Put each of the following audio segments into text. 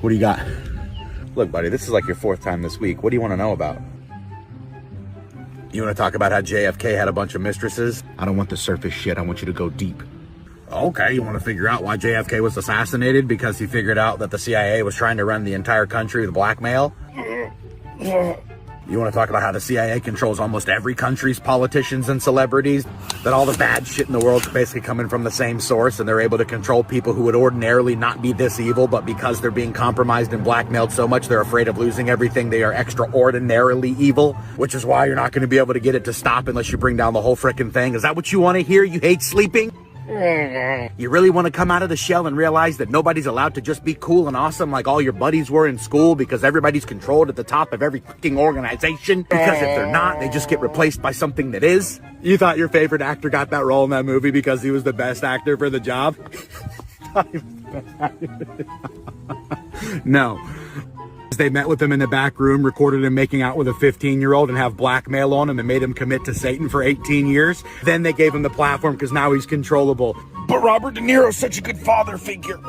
What do you got? Look, buddy, this is like your fourth time this week. What do you want to know about? You want to talk about how JFK had a bunch of mistresses? I don't want the surface shit. I want you to go deep. Okay, you want to figure out why JFK was assassinated? Because he figured out that the CIA was trying to run the entire country with blackmail? You want to talk about how the CIA controls almost every country's politicians and celebrities? That all the bad shit in the world is basically coming from the same source, and they're able to control people who would ordinarily not be this evil, but because they're being compromised and blackmailed so much they're afraid of losing everything, they are extraordinarily evil, which is why you're not going to be able to get it to stop unless you bring down the whole frickin' thing. Is that what you want to hear? You hate sleeping? You really want to come out of the shell and realize that nobody's allowed to just be cool and awesome like all your buddies were in school because everybody's controlled at the top of every fucking organization? Because if they're not, they just get replaced by something that is? You thought your favorite actor got that role in that movie because he was the best actor for the job? No. They met with him in the back room, recorded him making out with a 15-year-old and have blackmail on him and made him commit to Satan for 18 years. Then they gave him the platform because now he's controllable. But Robert De Niro's such a good father figure.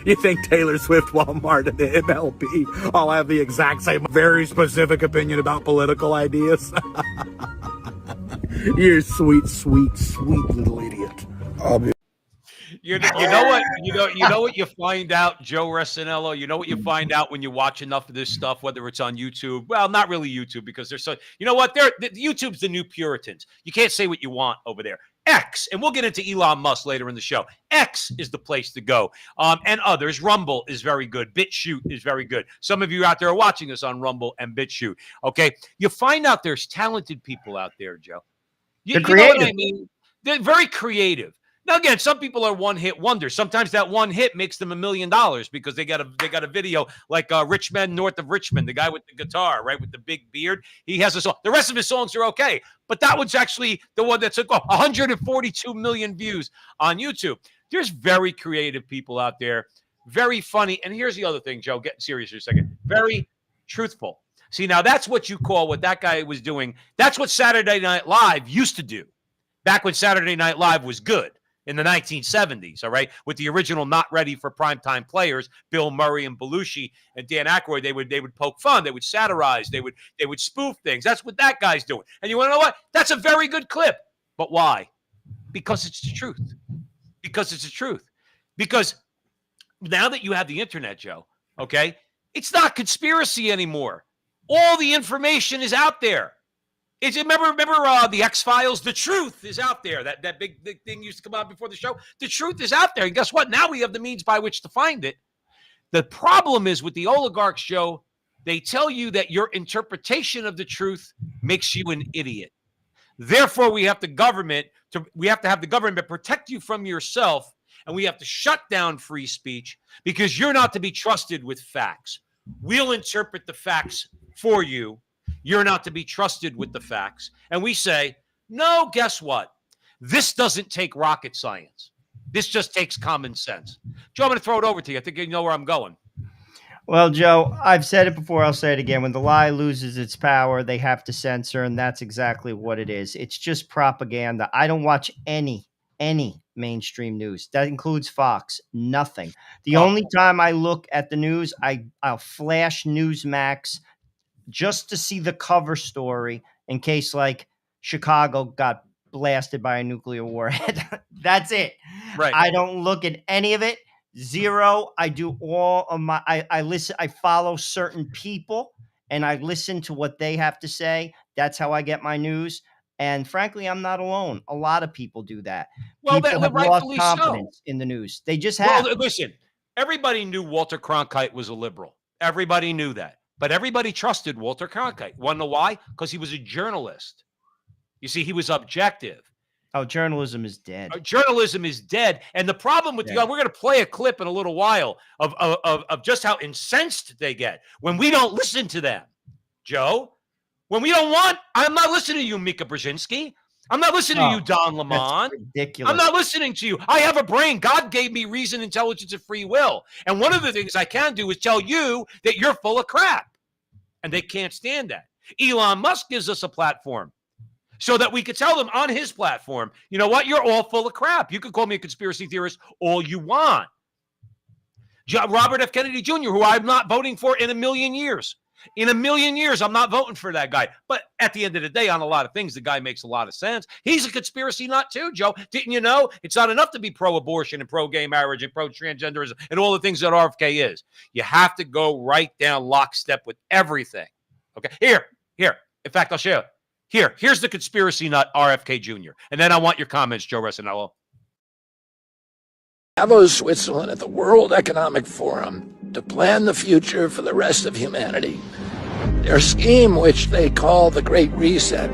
You think Taylor Swift, Walmart, and the MLB all have the exact same very specific opinion about political ideas? You sweet, sweet, sweet little idiot. You know what you find out, Joe Resinello? You know what you find out when you watch enough of this stuff, whether it's on YouTube. Well, not really YouTube, because there's so, you know what? YouTube's the new Puritans. You can't say what you want over there. X, and we'll get into Elon Musk later in the show. X is the place to go. And others. Rumble is very good. BitChute is very good. Some of you out there are watching us on Rumble and BitChute. Okay, you find out there's talented people out there, Joe. They're creative. You know what I mean? They're very creative. Now, again, some people are one-hit wonders. Sometimes that one hit makes them $1 million because they got a video like Rich Men North of Richmond, the guy with the guitar, right, with the big beard. He has a song. The rest of his songs are okay, but that one's actually the one that's 142 million views on YouTube. There's very creative people out there, very funny. And here's the other thing, Joe, getting serious for a second. Very truthful. See, now that's what you call what that guy was doing. That's what Saturday Night Live used to do back when Saturday Night Live was good. In the 1970s, all right, with the original not ready for primetime players, Bill Murray and Belushi and Dan Aykroyd, they would poke fun, they would satirize, they would spoof things. That's what that guy's doing. And you want to know what? That's a very good clip. But why? Because it's the truth. Because it's the truth. Because now that you have the internet, Joe, okay, it's not conspiracy anymore. All the information is out there. Remember the X-Files? The truth is out there. That big thing used to come out before the show. The truth is out there. And guess what? Now we have the means by which to find it. The problem is with the oligarchs, Joe, they tell you that your interpretation of the truth makes you an idiot. Therefore, we have to have the government protect you from yourself, and we have to shut down free speech because you're not to be trusted with facts. We'll interpret the facts for you. You're not to be trusted with the facts. And we say, no, guess what? This doesn't take rocket science. This just takes common sense. Joe, I'm going to throw it over to you. I think you know where I'm going. Well, Joe, I've said it before. I'll say it again. When the lie loses its power, they have to censor, and that's exactly what it is. It's just propaganda. I don't watch any mainstream news. That includes Fox. Nothing. The only time I look at the news, I'll flash Newsmax just to see the cover story in case like Chicago got blasted by a nuclear warhead. That's it. Right. I don't look at any of it. Zero. I do all of my, I listen, I follow certain people and I listen to what they have to say. That's how I get my news. And frankly, I'm not alone. A lot of people do that. Well, people have lost confidence in the news. They just have. Well, listen, everybody knew Walter Cronkite was a liberal. Everybody knew that. But everybody trusted Walter Cronkite. Want to know why? Because he was a journalist. You see, he was objective. Oh, journalism is dead. Journalism is dead. And the problem with we're going to play a clip in a little while of just how incensed they get when we don't listen to them. Joe, when we don't want, I'm not listening to you, Mika Brzezinski. I'm not listening to you, Don Lemon. Ridiculous. I'm not listening to you. I have a brain. God gave me reason, intelligence, and free will. And one of the things I can do is tell you that you're full of crap. And they can't stand that. Elon Musk gives us a platform so that we could tell them on his platform, you know what? You're all full of crap. You can call me a conspiracy theorist all you want. Robert F. Kennedy Jr., who I'm not voting for in a million years. In a million years, I'm not voting for that guy. But at the end of the day, on a lot of things, the guy makes a lot of sense. He's a conspiracy nut too, Joe. Didn't you know? It's not enough to be pro-abortion and pro-gay marriage and pro-transgenderism and all the things that RFK is. You have to go right down lockstep with everything. Okay, here. In fact, I'll show you. Here's the conspiracy nut, RFK Jr. And then I want your comments, Joe Resinello. Davos, Switzerland, at the World Economic Forum to plan the future for the rest of humanity. Their scheme, which they call the Great Reset,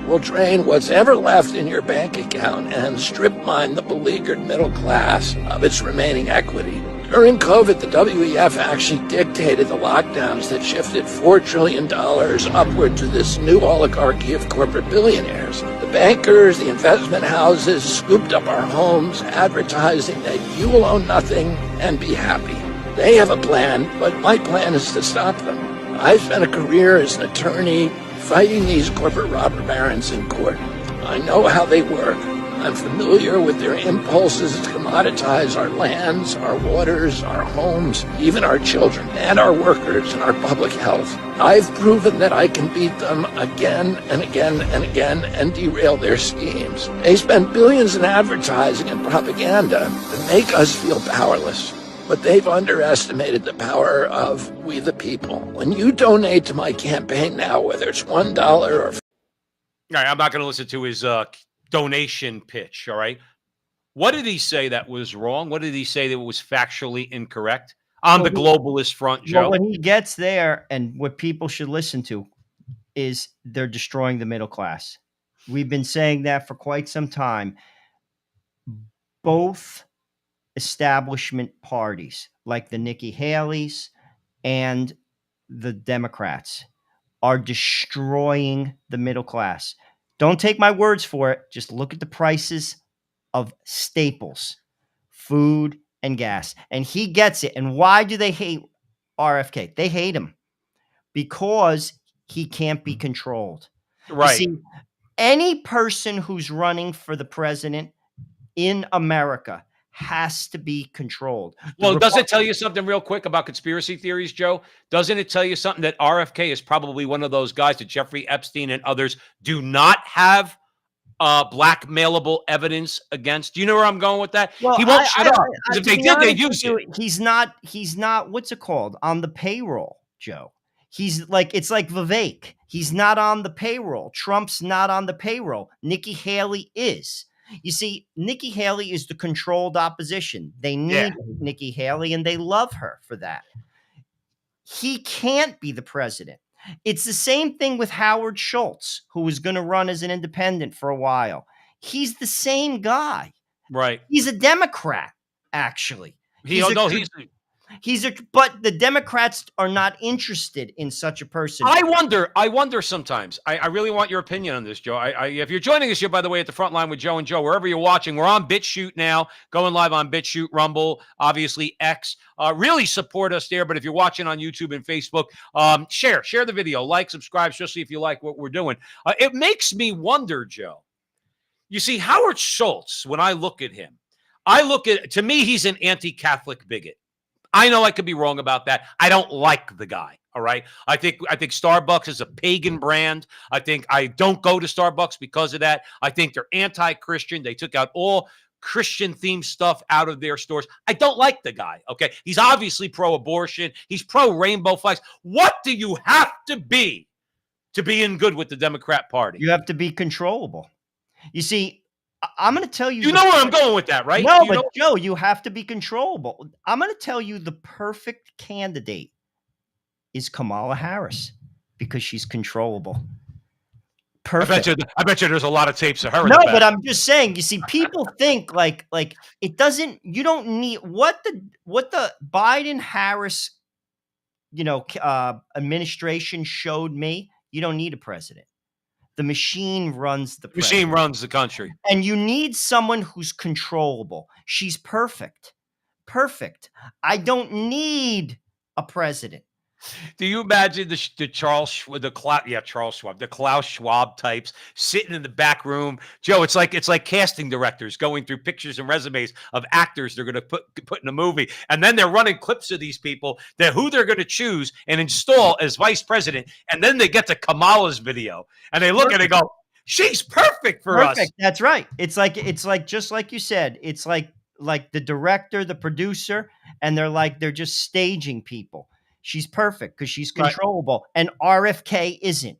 will drain what's ever left in your bank account and strip mine the beleaguered middle class of its remaining equity. During COVID, the WEF actually dictated the lockdowns that shifted $4 trillion upward to this new oligarchy of corporate billionaires. The bankers, the investment houses scooped up our homes, advertising that you will own nothing and be happy. They have a plan, but my plan is to stop them. I've spent a career as an attorney fighting these corporate robber barons in court. I know how they work. I'm familiar with their impulses to commoditize our lands, our waters, our homes, even our children, and our workers and our public health. I've proven that I can beat them again and again and again and derail their schemes. They spend billions in advertising and propaganda to make us feel powerless. But they've underestimated the power of we the people. When you donate to my campaign now, whether it's $1 or... All right, I'm not going to listen to his donation pitch, all right? What did he say that was wrong? What did he say that was factually incorrect on the globalist front, Joe? Well, when he gets there, and what people should listen to is they're destroying the middle class. We've been saying that for quite some time. Both establishment parties, like the Nikki Haley's and the Democrats, are destroying the middle class. Don't take my words for it. Just look at the prices of staples, food and gas. And he gets it. And why do they hate RFK? They hate him because he can't be controlled. Right. You see, any person who's running for the president in America has to be controlled. Well, does it tell you something real quick about conspiracy theories, Joe? Doesn't it tell you something that RFK is probably one of those guys that Jeffrey Epstein and others do not have blackmailable evidence against? Do you know where I'm going with that? Well, he won't shut up. If they did, they'd use it. He's not, what's it called? On the payroll, Joe. He's like, it's like Vivek. He's not on the payroll. Trump's not on the payroll. Nikki Haley is. You see, Nikki Haley is the controlled opposition. They need Nikki Haley, and they love her for that. He can't be the president. It's the same thing with Howard Schultz, who was going to run as an independent for a while. He's the same guy. Right. He's a Democrat, actually. But the Democrats are not interested in such a person. I wonder sometimes. I really want your opinion on this, Joe. If you're joining us here, by the way, at the front line with Joe and Joe, wherever you're watching, we're on BitChute now, going live on BitChute, Rumble, obviously X. Really support us there. But if you're watching on YouTube and Facebook, share the video, like, subscribe, especially if you like what we're doing. It makes me wonder, Joe. You see, Howard Schultz, when I look at him, to me, he's an anti-Catholic bigot. I know I could be wrong about that. I don't like the guy. All right. I think Starbucks is a pagan brand. I don't go to Starbucks because of that. I think they're anti-Christian. They took out all Christian-themed stuff out of their stores. I don't like the guy. Okay. He's obviously pro-abortion. He's pro-rainbow flags. What do you have to be in good with the Democrat Party? You have to be controllable. You see, I'm going to tell you. You know where I'm going with that, right? No, but Joe, you have to be controllable. I'm going to tell you the perfect candidate is Kamala Harris because she's controllable. Perfect. I bet you there's a lot of tapes of her. No, but I'm just saying, you see, people think like it doesn't, you don't need what the Biden Harris, administration showed me. You don't need a president. The machine runs the president. Machine runs the country. And you need someone who's controllable. She's perfect. Perfect. I don't need a president. Do you imagine the Charles Schwab, the Klaus Schwab types sitting in the back room? Joe, it's like casting directors going through pictures and resumes of actors they're going to put in a movie, and then they're running clips of these people that who they're going to choose and install as vice president, and then they get to Kamala's video and they look at it and go, "She's perfect for us." Perfect. That's right. It's like just like you said. It's like the director, the producer, and they're just staging people. She's perfect because she's Right. controllable, and RFK isn't.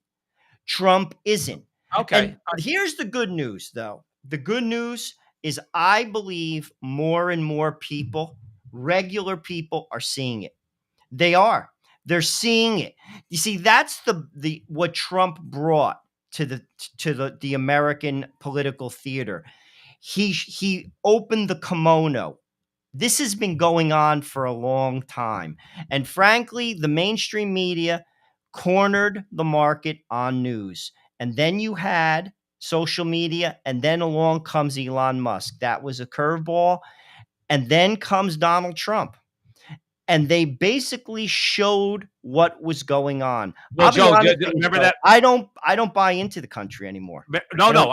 Trump isn't. Okay. And here's the good news, though. The good news is I believe more and more people, regular people, are seeing it. They are. They're seeing it. You see, that's the what Trump brought to the American political theater. He opened the kimono. This has been going on for a long time. And frankly, the mainstream media cornered the market on news. And then you had social media, and then along comes Elon Musk. That was a curveball. And then comes Donald Trump. And they basically showed what was going on. Well, I'll be Joe, honest with you, remember Joe, that? I don't buy into the country anymore. No, I don't.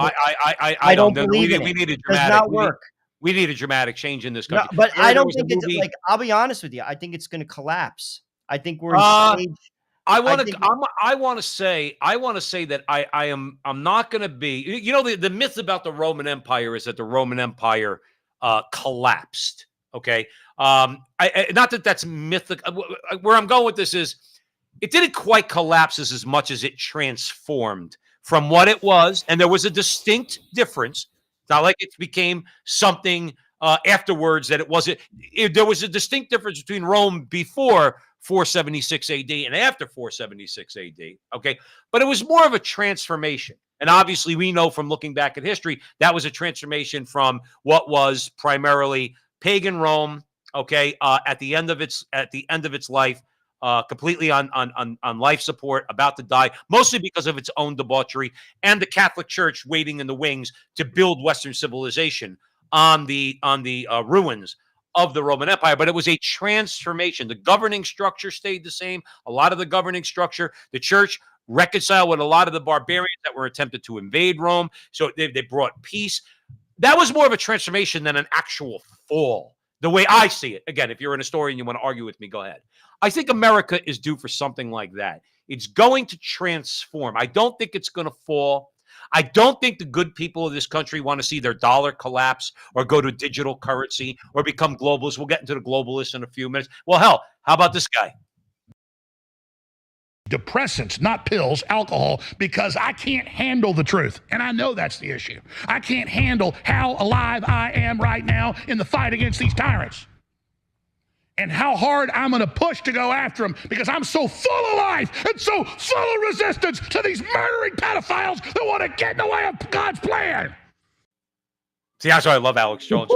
I don't don't. believe in We it. need a It does dramatic. not work. We need a dramatic change in this No, country. but Remember I there don't was a think it's movie. like, I'll be honest with you. I think it's going to collapse. I think we're in Uh, stage. I I want to. think I want to say. I want to say that I'm not going to be. You know, the myth about the Roman Empire is that the Roman Empire collapsed. Okay. Not that that's mythic. Where I'm going with this is, it didn't quite collapse as much as it transformed from what it was, and there was a distinct difference. It's not like it became something afterwards that it wasn't. There was a distinct difference between Rome before 476 AD and after 476 AD. Okay, but it was more of a transformation. And obviously, we know from looking back at history that was a transformation from what was primarily pagan Rome. Okay, at the end of its life, completely on life support, about to die, mostly because of its own debauchery, and the Catholic Church waiting in the wings to build Western civilization on the ruins of the Roman Empire. But it was a transformation. The governing structure stayed the same. A lot of the governing structure, the church reconciled with a lot of the barbarians that were attempted to invade Rome. So they brought peace. That was more of a transformation than an actual fall, the way I see it. Again, if you're an historian, you want to argue with me, go ahead. I think America is due for something like that. It's going to transform. I don't think it's going to fall. I don't think the good people of this country want to see their dollar collapse or go to digital currency or become globalists. We'll get into the globalists in a few minutes. Well, hell, how about this guy? Depressants, not pills, alcohol, because I can't handle the truth. And I know that's the issue. I can't handle how alive I am right now in the fight against these tyrants. And how hard I'm going to push to go after them, because I'm so full of life and so full of resistance to these murdering pedophiles that want to get in the way of God's plan. See, that's why I love Alex Jones,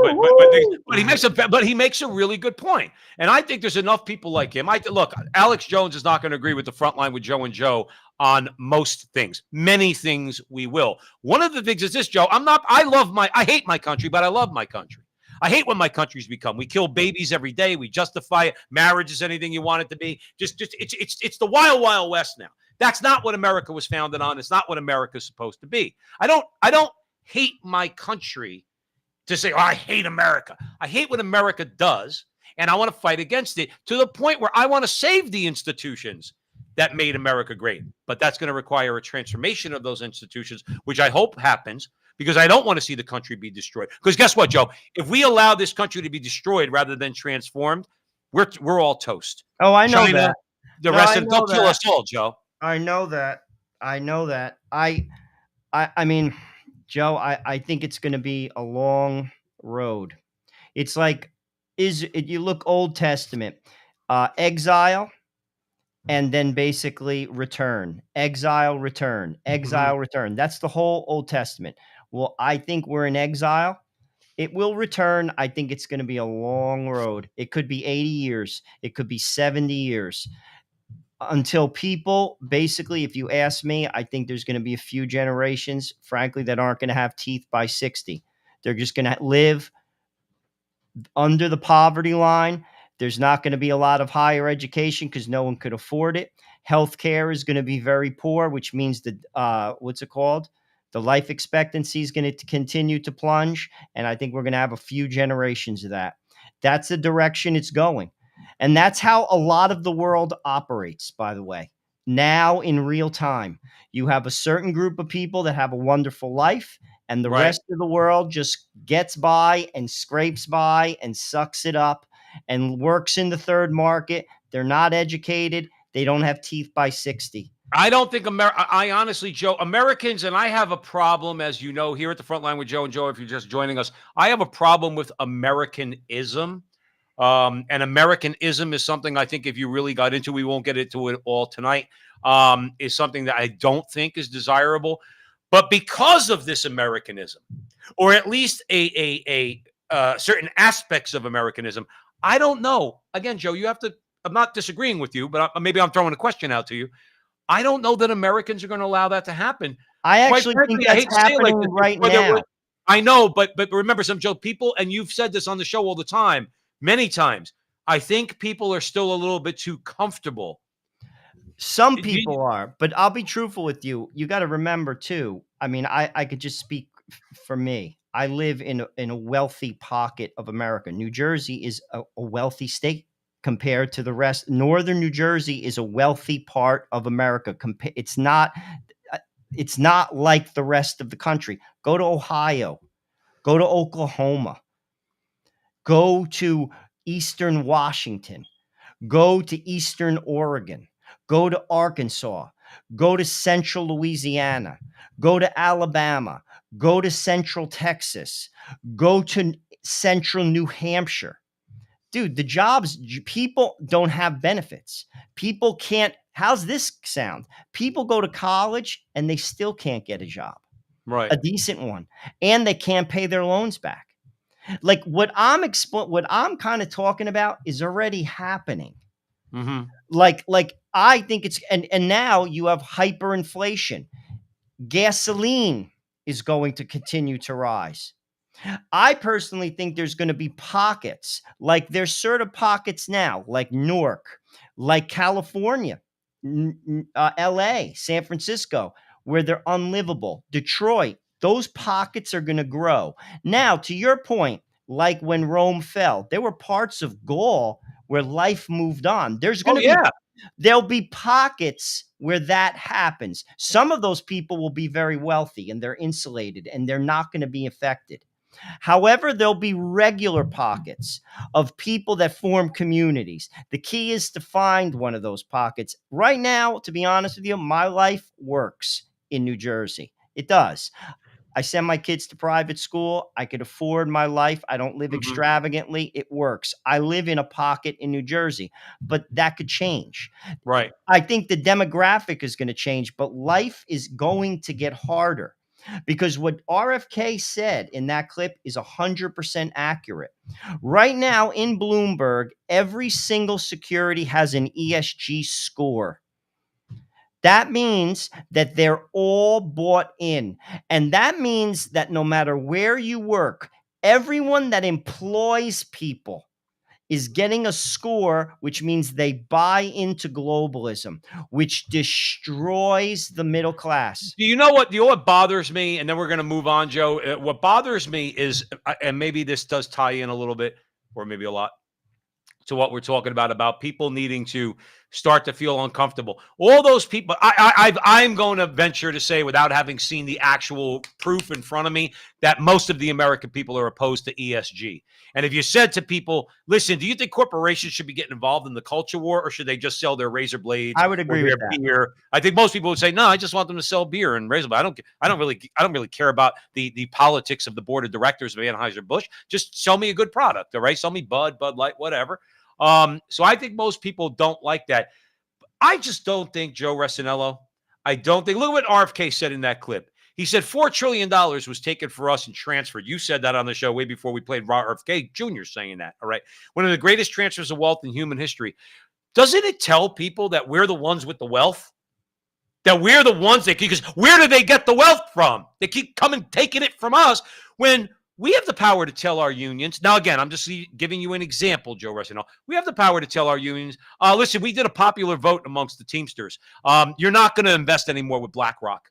but he makes a really good point, and I think there's enough people like him. Look, Alex Jones is not going to agree with the front line with Joe and Joe on most things. Many things we will. One of the things is this, Joe. I hate my country, but I love my country. I hate what my country's become. We kill babies every day. We justify it. Marriage is anything you want it to be. It's the wild, wild west now. That's not what America was founded on. It's not what America's supposed to be. I don't hate my country to say, oh, I hate America. I hate what America does, and I want to fight against it to the point where I want to save the institutions that made America great. But that's going to require a transformation of those institutions, which I hope happens, because I don't want to see the country be destroyed. Because guess what, Joe? If we allow this country to be destroyed rather than transformed, we're all toast. Oh, I know China, that. the No, rest I of them, know they'll kill that. us all, Joe. I know that. I know that. I mean, Joe, I think it's going to be a long road. It's like, you look Old Testament, exile, and then basically return, exile, return, exile, return. That's the whole Old Testament. Well, I think we're in exile. It will return. I think it's going to be a long road. It could be 80 years. It could be 70 years. Until people, basically, if you ask me, I think there's going to be a few generations, frankly, that aren't going to have teeth by 60. They're just going to live under the poverty line. There's not going to be a lot of higher education because no one could afford it. Healthcare is going to be very poor, which means that what's it called? The life expectancy is going to continue to plunge, and I think we're going to have a few generations of that. That's the direction it's going, and that's how a lot of the world operates. By the way, now in real time, you have a certain group of people that have a wonderful life, and the Right. rest of the world just gets by and scrapes by and sucks it up and works in the third market. They're not educated. They don't have teeth by 60. I don't think I honestly, Joe, Americans, and I have a problem, as you know, here at the front line with Joe and Joe, if you're just joining us, I have a problem with Americanism. And Americanism is something I think if you really got into, we won't get into it all tonight, is something that I don't think is desirable. But because of this Americanism, or at least a certain aspects of Americanism, I don't know. Again, Joe, you have to, I'm not disagreeing with you, but maybe I'm throwing a question out to you. I don't know that Americans are going to allow that to happen. I Quite actually frankly, think I that's hate to say it like happening this, right whether now. I know, but remember, some Joe people, and you've said this on the show all the time, many times. I think people are still a little bit too comfortable. Some people are, but I'll be truthful with you. You got to remember too. I mean, I could just speak for me. I live in a wealthy pocket of America. New Jersey is a wealthy state compared to the rest. Northern New Jersey is a wealthy part of America. It's not like the rest of the country. Go to Ohio, go to Oklahoma, go to Eastern Washington, go to Eastern Oregon, go to Arkansas, go to Central Louisiana, go to Alabama, go to Central Texas, go to Central New Hampshire. Dude, the jobs, people don't have benefits. People can't, how's this sound? People go to college and they still can't get a job, Right. a decent one, and they can't pay their loans back. Like what I'm kind of talking about is already happening. Mm-hmm. Like I think it's, and now you have hyperinflation. Gasoline is going to continue to rise. I personally think there's going to be pockets, like there's certain pockets now, like Newark, like California, LA, San Francisco, where they're unlivable. Detroit, those pockets are going to grow. Now, to your point, like when Rome fell, there were parts of Gaul where life moved on. There's going to there'll be pockets where that happens. Some of those people will be very wealthy and they're insulated and they're not going to be affected. However, there'll be regular pockets of people that form communities. The key is to find one of those pockets. Right now, to be honest with you, my life works in New Jersey. It does. I send my kids to private school. I could afford my life. I don't live extravagantly. It works. I live in a pocket in New Jersey, but that could change. Right. I think the demographic is going to change, but life is going to get harder. Because what RFK said in that clip is 100% accurate. Right now in Bloomberg, every single security has an ESG score. That means that they're all bought in. And that means that no matter where you work, everyone that employs people is getting a score, which means they buy into globalism, which destroys the middle class. Do you know what bothers me? And then we're going to move on, Joe. What bothers me is, and maybe this does tie in a little bit, or maybe a lot, to what we're talking about people needing to start to feel uncomfortable. All those people, I'm going to venture to say, without having seen the actual proof in front of me, that most of the American people are opposed to ESG. And if you said to people, listen, do you think corporations should be getting involved in the culture war, or should they just sell their razor blades? I would agree with that. Beer? I think most people would say, no, I just want them to sell beer and razor blades. I don't really care about the politics of the board of directors of Anheuser-Busch. Just sell me a good product, all right? Sell me Bud Light, whatever. So I think most people don't like that. I just don't think, Joe Resinello, look at what RFK said in that clip. He said $4 trillion was taken for us and transferred. You said that on the show way before we played RFK Jr. saying that, all right? One of the greatest transfers of wealth in human history. Doesn't it tell people that we're the ones with the wealth? That we're the ones that, because where do they get the wealth from? They keep coming, taking it from us when We have the power to tell our unions. Now, again, I'm just giving you an example, Joe Rosino. We have the power to tell our unions, listen, we did a popular vote amongst the Teamsters. You're not going to invest anymore with BlackRock.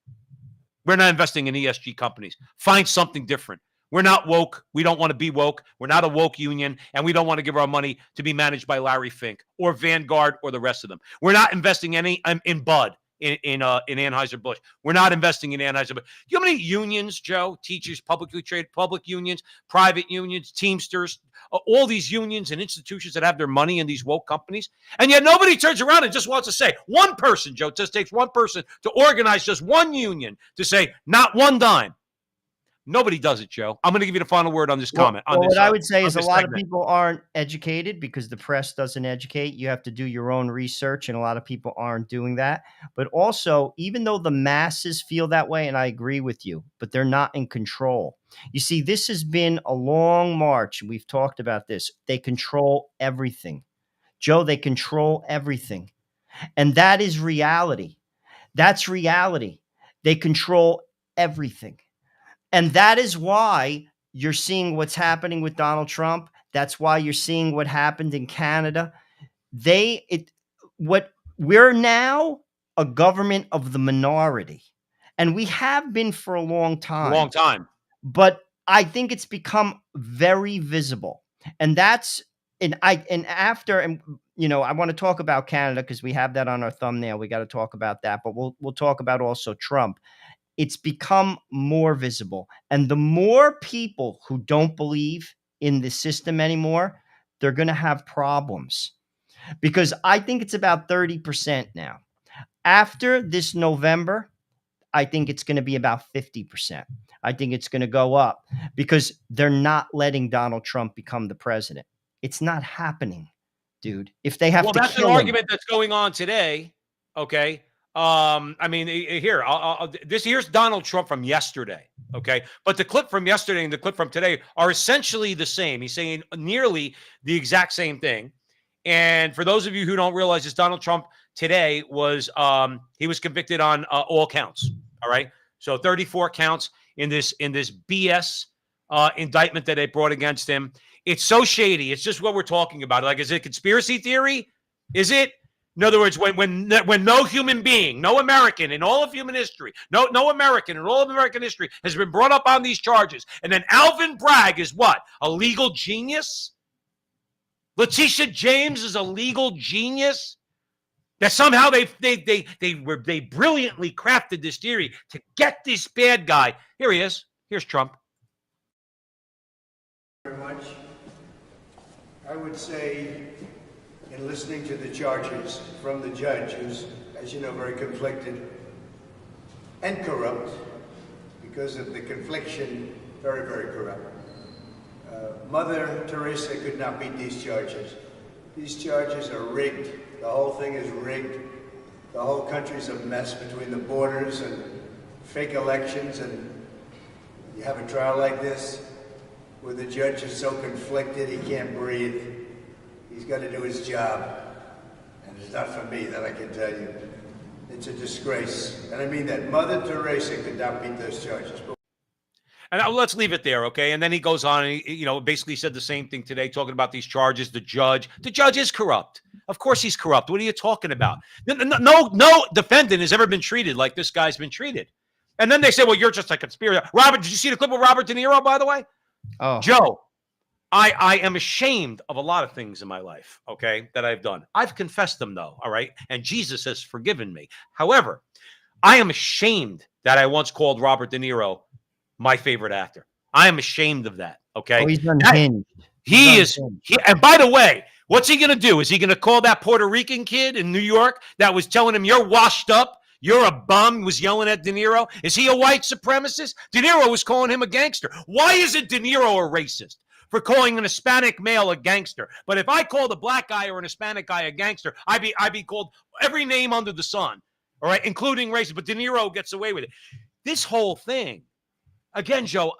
We're not investing in ESG companies. Find something different. We're not woke. We don't want to be woke. We're not a woke union, and we don't want to give our money to be managed by Larry Fink or Vanguard or the rest of them. We're not investing any in Bud. In Anheuser-Busch. We're not investing in Anheuser-Busch. You know how many unions, Joe, teachers, publicly traded, public unions, private unions, Teamsters, all these unions and institutions that have their money in these woke companies? And yet nobody turns around and just wants to say, one person, Joe, just takes one person to organize just one union to say, not one dime. Nobody does it, Joe. I'm going to give you the final word on this comment. What I would say is a lot of people aren't educated because the press doesn't educate. You have to do your own research, and a lot of people aren't doing that. But also, even though the masses feel that way, and I agree with you, but they're not in control. You see, this has been a long march. We've talked about this. They control everything. Joe, they control everything. And that is reality. That's reality. They control everything. And that is why you're seeing what's happening with Donald Trump. That's why you're seeing what happened in Canada. We're now a government of the minority. And we have been for a long time. A long time. But I think it's become very visible. And that's I want to talk about Canada because we have that on our thumbnail. We got to talk about that. But we'll talk about also Trump. It's become more visible. And the more people who don't believe in the system anymore, they're going to have problems. Because I think it's about 30% now. After this November, I think it's going to be about 50%. I think it's going to go up because they're not letting Donald Trump become the president. It's not happening, dude. If they have to kill him. Well, that's an argument that's going on today, okay? I mean, here's Donald Trump from yesterday, okay? But the clip from yesterday and the clip from today are essentially the same. He's saying nearly the exact same thing. And for those of you who don't realize this, Donald Trump today was he was convicted on all counts. All right, so 34 counts in this BS indictment that they brought against him. It's so shady. It's just what we're talking about. Like, is it a conspiracy theory? Is it? In other words, when no human being, no American in all of human history, no American in all of American history has been brought up on these charges, and then Alvin Bragg is what? A legal genius? Letitia James is a legal genius? That somehow they brilliantly crafted this theory to get this bad guy. Here he is. Here's Trump. Very much. I would say, in listening to the charges from the judge, who's, as you know, very conflicted and corrupt, because of the confliction, very, very corrupt. Mother Teresa could not beat these charges. These charges are rigged. The whole thing is rigged. The whole country's a mess between the borders and fake elections, and you have a trial like this where the judge is so conflicted he can't breathe. He's got to do his job. And it's not for me, that I can tell you. It's a disgrace. And I mean that. Mother Teresa could not beat those charges. And let's leave it there, okay? And then he goes on and he, basically said the same thing today, talking about these charges. The judge is corrupt. Of course he's corrupt. What are you talking about? No defendant has ever been treated like this guy's been treated. And then they say, well, you're just a conspirator. Robert, did you see the clip of Robert De Niro, by the way? Oh, Joe, I am ashamed of a lot of things in my life, okay, that I've done. I've confessed them, though, all right? And Jesus has forgiven me. However, I am ashamed that I once called Robert De Niro my favorite actor. I am ashamed of that, okay? Oh, he's unhinged. And by the way, what's he going to do? Is he going to call that Puerto Rican kid in New York that was telling him, you're washed up, you're a bum, was yelling at De Niro? Is he a white supremacist? De Niro was calling him a gangster. Why isn't De Niro a racist for calling an Hispanic male a gangster? But if I called a black guy or an Hispanic guy a gangster, I'd be called every name under the sun, all right, including racist. But De Niro gets away with it. This whole thing, again, Joe,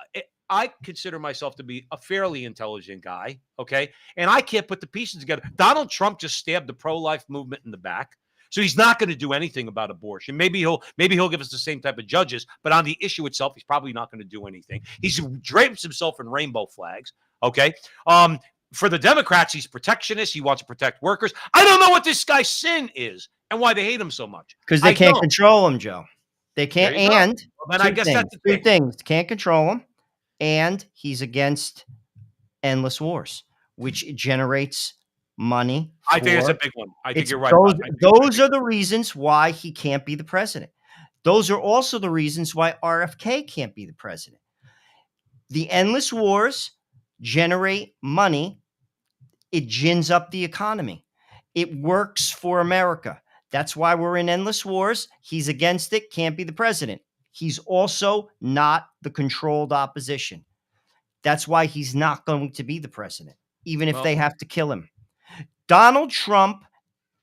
I consider myself to be a fairly intelligent guy, okay? And I can't put the pieces together. Donald Trump just stabbed the pro-life movement in the back. So he's not going to do anything about abortion. Maybe he'll give us the same type of judges, but on the issue itself, he's probably not going to do anything. He's drapes himself in rainbow flags. Okay. For the Democrats, he's protectionist. He wants to protect workers. I don't know what this guy's sin is and why they hate him so much. Because they can't control him, Joe. They can't. And well, then I guess that's the two things. Can't control him, and he's against endless wars, which generates money. I think it's a big one. I think you're right. Those are the reasons why he can't be the president. Those are also the reasons why RFK can't be the president. The endless wars generate money. It gins up the economy. It works for America. That's why we're in endless wars. He's against it, can't be the president. He's also not the controlled opposition. That's why he's not going to be the president, even if they have to kill him. Donald Trump,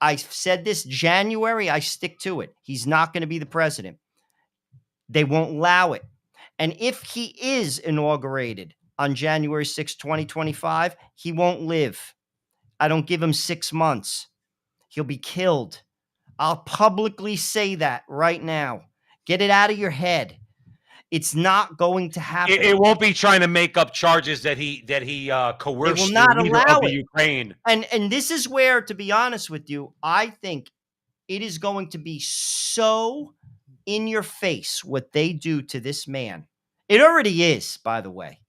I said this January, I stick to it. He's not going to be the president. They won't allow it. And if he is inaugurated on January 6, 2025, he won't live. I don't give him 6 months. He'll be killed. I'll publicly say that right now. Get it out of your head. It's not going to happen. It won't be trying to make up charges that he coerced. They will not allow it. Ukraine. And this is where, to be honest with you, I think it is going to be so in your face what they do to this man. It already is, by the way.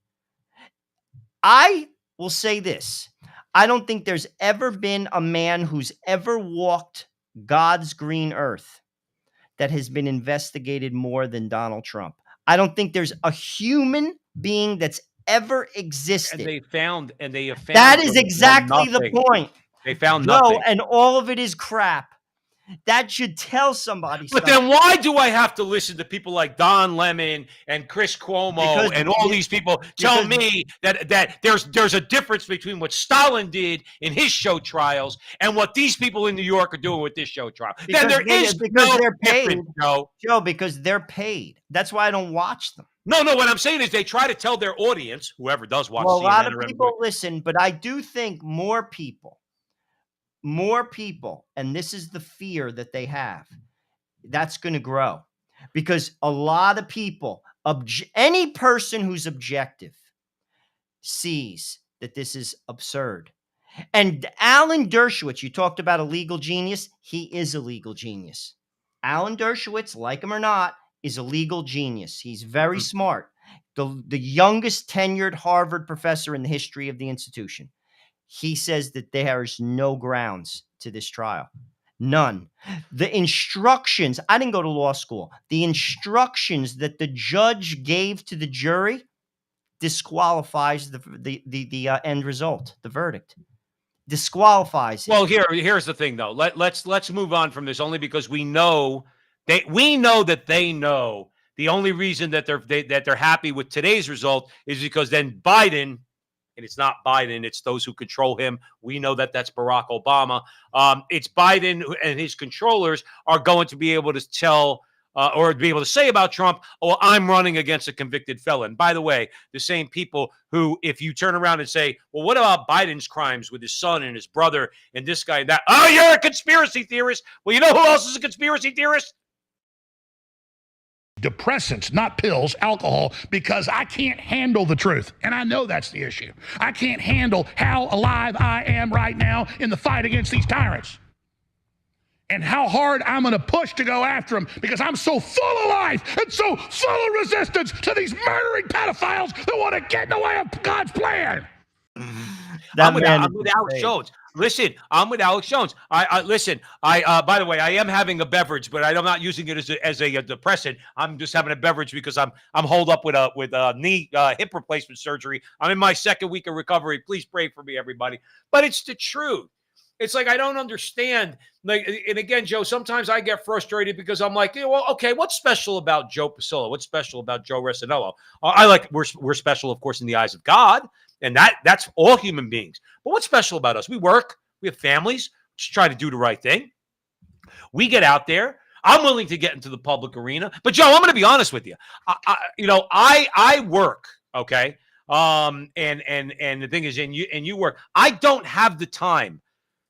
I will say this. I don't think there's ever been a man who's ever walked God's green earth that has been investigated more than Donald Trump. I don't think there's a human being that's ever existed. And they have found that is exactly the point. They found nothing. And all of it is crap. That should tell somebody But then why do I have to listen to people like Don Lemon and Chris Cuomo and all these people tell me that there's a difference between what Stalin did in his show trials and what these people in New York are doing with this show trial? Then there is no difference, Joe, because they're paid. That's why I don't watch them. No, what I'm saying is they try to tell their audience, whoever does watch CNN, a lot of or people listen, but I do think more people, and this is the fear that they have, that's going to grow because a lot of people, any person who's objective sees that this is absurd. And Alan Dershowitz, you talked about a legal genius. He is a legal genius. Alan Dershowitz, like him or not, is a legal genius. He's very smart. The youngest tenured Harvard professor in the history of the institution. He says that there's no grounds to this trial. None. The instructions, I didn't go to law school. The instructions that the judge gave to the jury disqualifies the end result, the verdict. Disqualifies it. Well, here's the thing, though. Let's move on from this only because we know that they know the only reason that they're happy with today's result is because then Biden. And it's not Biden. It's those who control him. We know that that's Barack Obama. It's Biden and his controllers are going to be able to tell or be able to say about Trump, oh, I'm running against a convicted felon. By the way, the same people who, if you turn around and say, well, what about Biden's crimes with his son and his brother and this guy and that? Oh, you're a conspiracy theorist. Well, you know who else is a conspiracy theorist? Depressants, not pills, alcohol, because I can't handle the truth. And I know that's the issue. I can't handle how alive I am right now in the fight against these tyrants. And how hard I'm going to push to go after them because I'm so full of life and so full of resistance to these murdering pedophiles that want to get in the way of God's plan. I'm with Alex Jones. Listen, I'm with Alex Jones. Listen. By the way, I am having a beverage, but I'm not using it as a depressant. I'm just having a beverage because I'm holed up with a knee hip replacement surgery. I'm in my second week of recovery. Please pray for me, everybody. But it's the truth. It's like I don't understand. Like, and again, Joe, sometimes I get frustrated because I'm like, well, okay, what's special about Joe Pasillo? What's special about Joe Resinello? We're special, of course, in the eyes of God. And that's all human beings. But what's special about us? We work. We have families. Just try to do the right thing. We get out there. I'm willing to get into the public arena. But, Joe, I'm going to be honest with you. I work, okay? And the thing is, and you work. I don't have the time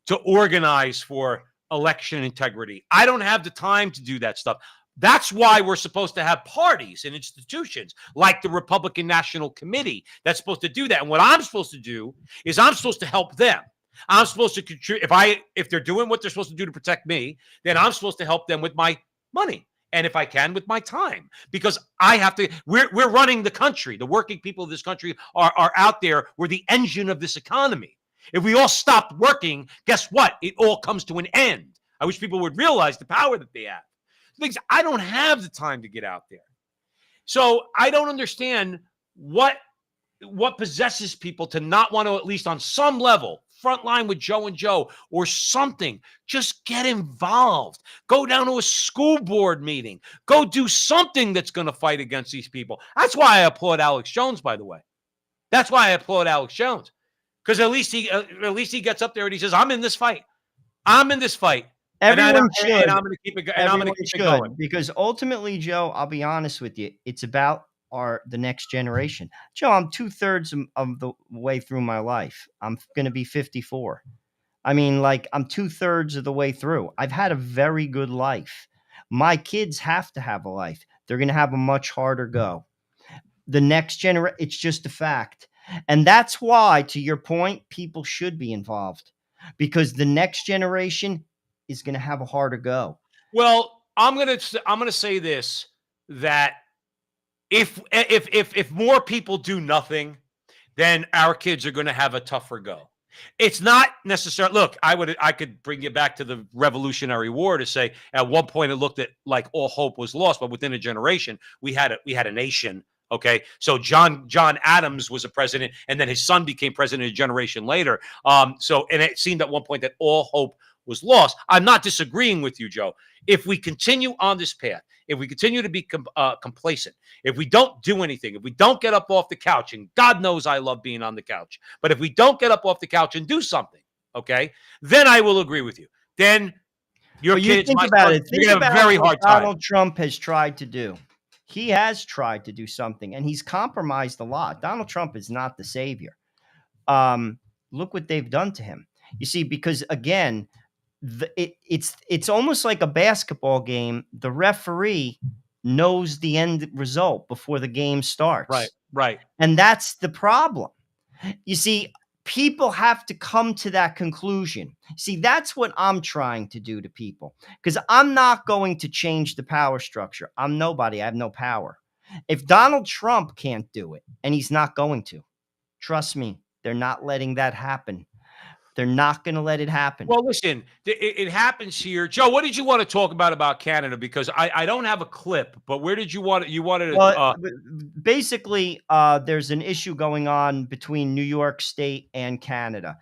to organize for election integrity. I don't have the time to do that stuff. That's why we're supposed to have parties and institutions like the Republican National Committee that's supposed to do that. And what I'm supposed to do is I'm supposed to help them. I'm supposed to contribute. If they're doing what they're supposed to do to protect me, then I'm supposed to help them with my money. And if I can, with my time, because I have to, we're running the country. The working people of this country are out there. We're the engine of this economy. If we all stopped working, guess what? It all comes to an end. I wish people would realize the power that they have. Things I don't have the time to get out there. So I don't understand what possesses people to not want to, at least on some level, frontline with Joe and Joe or something. Just get involved. Go down to a school board meeting. Go do something that's going to fight against these people. That's why I applaud Alex Jones, by the way. That's why I applaud Alex Jones. Because at least he gets up there and he says, I'm in this fight. I'm in this fight. Everyone should. And I'm going to keep it, it going. Because ultimately, Joe, I'll be honest with you, it's about the next generation. Joe, I'm 2/3 of the way through my life. I'm going to be 54. I mean, like, I'm 2/3 of the way through. I've had a very good life. My kids have to have a life. They're going to have a much harder go. The next generation, it's just a fact. And that's why, to your point, people should be involved, because the next generation is going to have a harder go. Well, I'm going to say this, that if more people do nothing, then our kids are going to have a tougher go. It's not necessarily, look, I could bring you back to the Revolutionary War to say at one point it looked like all hope was lost, but within a generation we had a nation. Okay, so John Adams was a president, and then his son became president a generation later. And it seemed at one point that all hope was lost. I'm not disagreeing with you, Joe. If we continue on this path, if we continue to be complacent, if we don't do anything, if we don't get up off the couch, and God knows I love being on the couch, but if we don't get up off the couch and do something, okay, then I will agree with you. Then your kids think might about it. Think have about a very hard time. Donald Trump has tried to do. He has tried to do something, and he's compromised a lot. Donald Trump is not the savior. Look what they've done to him. You see, because again, it's almost like a basketball game. The referee knows the end result before the game starts. Right. And that's the problem. You see, people have to come to that conclusion. See, that's what I'm trying to do to people, because I'm not going to change the power structure. I'm nobody. I have no power. If Donald Trump can't do it, and he's not going to, trust me, they're not letting that happen. They're not going to let it happen. Well, listen, it happens here. Joe, what did you want to talk about Canada? Because I don't have a clip, but where did you want it? You wanted to. Well, basically, there's an issue going on between New York State and Canada.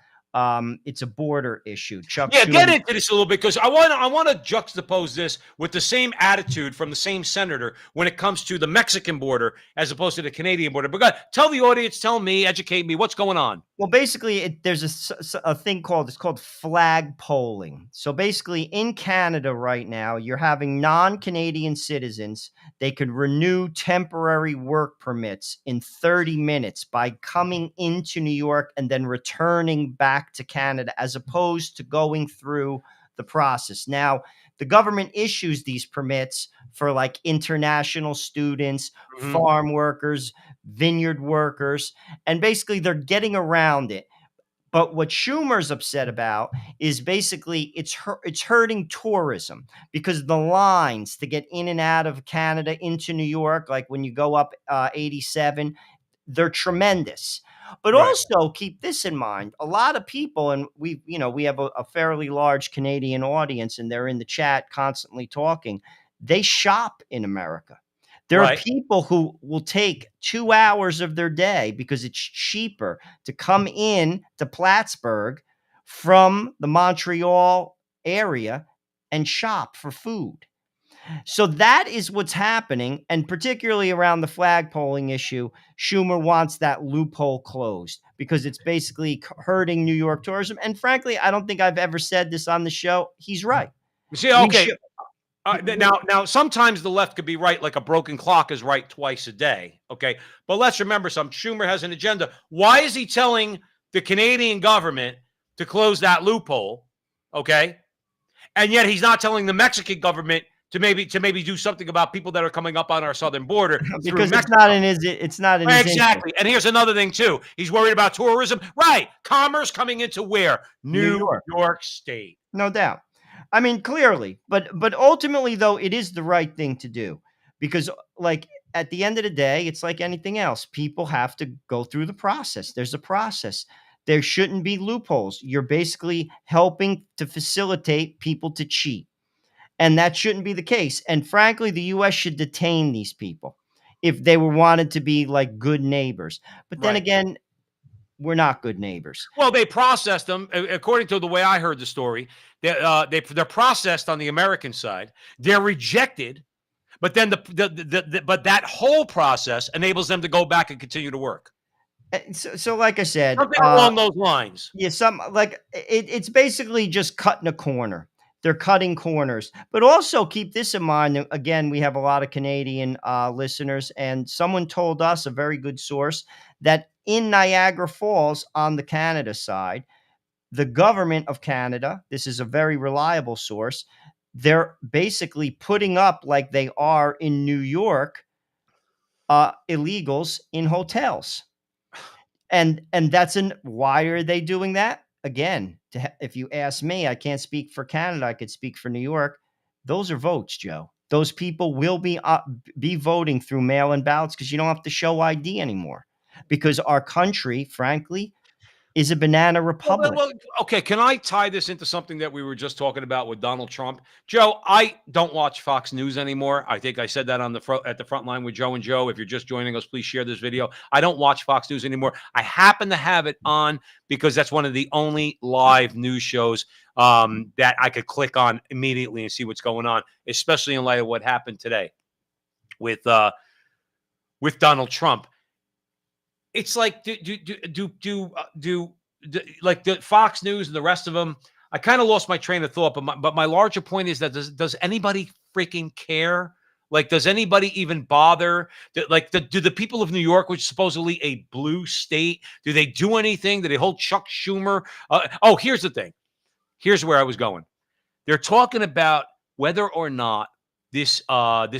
It's a border issue. Chuck Yeah, Schumer, get into this a little bit, because I want to juxtapose this with the same attitude from the same senator when it comes to the Mexican border as opposed to the Canadian border. But God, tell the audience, tell me, educate me, what's going on? Well, basically, there's a thing called flag polling. So basically, in Canada right now, you're having non-Canadian citizens. They could renew temporary work permits in 30 minutes by coming into New York and then returning back to Canada, as opposed to going through the process. Now, the government issues these permits for like international students, farm workers, vineyard workers, and basically they're getting around it. But what Schumer's upset about is basically it's hurting tourism, because the lines to get in and out of Canada into New York, like when you go up 87, they're tremendous. But also keep this in mind. A lot of people, and we have a fairly large Canadian audience, and they're in the chat constantly talking. They shop in America. There are people who will take 2 hours of their day, because it's cheaper to come in to Plattsburgh from the Montreal area and shop for food. So that is what's happening. And particularly around the flag polling issue, Schumer wants that loophole closed, because it's basically hurting New York tourism. And frankly, I don't think I've ever said this on the show. He's right. See, okay. Now, sometimes the left could be right, like a broken clock is right twice a day. Okay. But let's remember something. Schumer has an agenda. Why is he telling the Canadian government to close that loophole? Okay. And yet he's not telling the Mexican government to maybe do something about people that are coming up on our southern border through Because Mexico. it's not in his interest. Exactly. And here's another thing too. He's worried about tourism. Right. Commerce coming into where? New York State. No doubt. I mean, clearly, but ultimately, though, it is the right thing to do, because, like, at the end of the day, it's like anything else. People have to go through the process. There's a process. There shouldn't be loopholes. You're basically helping to facilitate people to cheat, and that shouldn't be the case. And frankly, the U.S. should detain these people if they were wanted to be like good neighbors. But then again, we're not good neighbors. Well, they processed them according to the way I heard the story. They're processed on the American side. They're rejected, but then but that whole process enables them to go back and continue to work. So like I said, Something along those lines. Yeah, it's basically just cutting a corner. They're cutting corners. But also keep this in mind. Again, we have a lot of Canadian listeners, and someone told us, a very good source, that in Niagara Falls on the Canada side, the government of Canada, this is a very reliable source, they're basically putting up, like they are in New York, illegals in hotels. And why are they doing that? Again, if you ask me, I can't speak for Canada. I could speak for New York. Those are votes, Joe. Those people will be voting through mail-in ballots because you don't have to show ID anymore. Because our country, frankly, is a banana republic. Well, okay, can I tie this into something that we were just talking about with Donald Trump? Joe, I don't watch Fox News anymore. I think I said that at the front line with Joe and Joe. If you're just joining us, please share this video. I don't watch Fox News anymore. I happen to have it on because that's one of the only live news shows that I could click on immediately and see what's going on, especially in light of what happened today with Donald Trump. It's like like the Fox News and the rest of them. I kind of lost my train of thought, but my larger point is that does anybody freaking care? Like, does anybody even bother? Do the people of New York, which is supposedly a blue state, do they do anything? Do they hold Chuck Schumer? Here's the thing. Here's where I was going. They're talking about whether or not this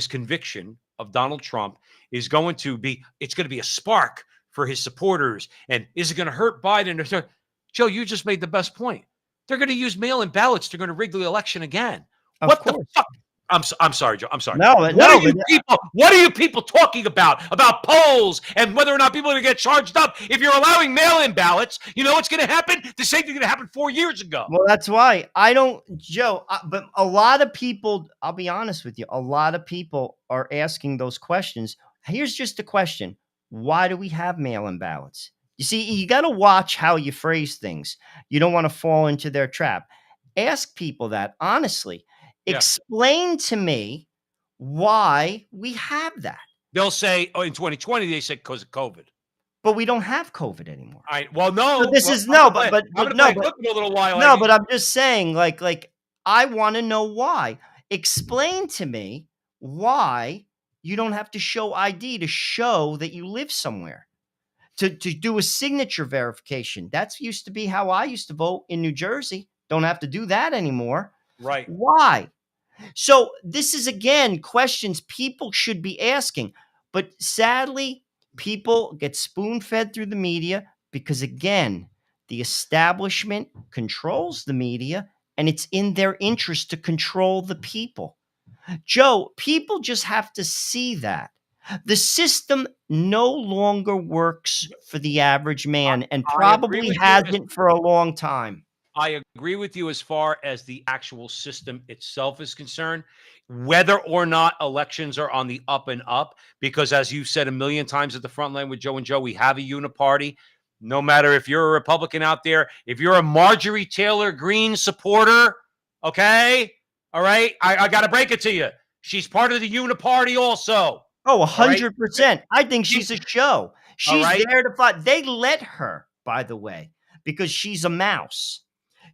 conviction of Donald Trump is going to be a spark for his supporters, and is it going to hurt Biden? Joe, you just made the best point. They're going to use mail-in ballots. They're going to rig the election again. What the fuck? I'm sorry, Joe. I'm sorry. What are you people talking about? About polls and whether or not people are going to get charged up? If you're allowing mail-in ballots, you know what's going to happen? The same thing that happened 4 years ago. Well, that's why I don't, Joe. But a lot of people, I'll be honest with you, a lot of people are asking those questions. Here's just a question. Why do we have mail-in ballots? You see, you got to watch how you phrase things. You don't want to fall into their trap. Ask people that honestly. Yeah. Explain to me why we have that. They'll say, in 2020, they said because of COVID. But we don't have COVID anymore. All right. Well, no. So this is no, but a little while. No, but I'm just saying, like I want to know why. Explain to me why you don't have to show ID to show that you live somewhere, to do a signature verification. That's used to be how I used to vote in New Jersey. Don't have to do that anymore. Right. Why? So this is, again, questions people should be asking. But sadly, people get spoon-fed through the media because, again, the establishment controls the media, and it's in their interest to control the people. Joe, people just have to see that. The system no longer works for the average man and probably hasn't for a long time. I agree with you as far as the actual system itself is concerned, whether or not elections are on the up and up, because as you've said a million times at the front line with Joe and Joe, we have a uniparty. No matter if you're a Republican out there, if you're a Marjorie Taylor Greene supporter, okay? All right, I got to break it to you. She's part of the uniparty also. Oh, 100%. I think she's a show. She's there to fight. They let her, by the way, because she's a mouse.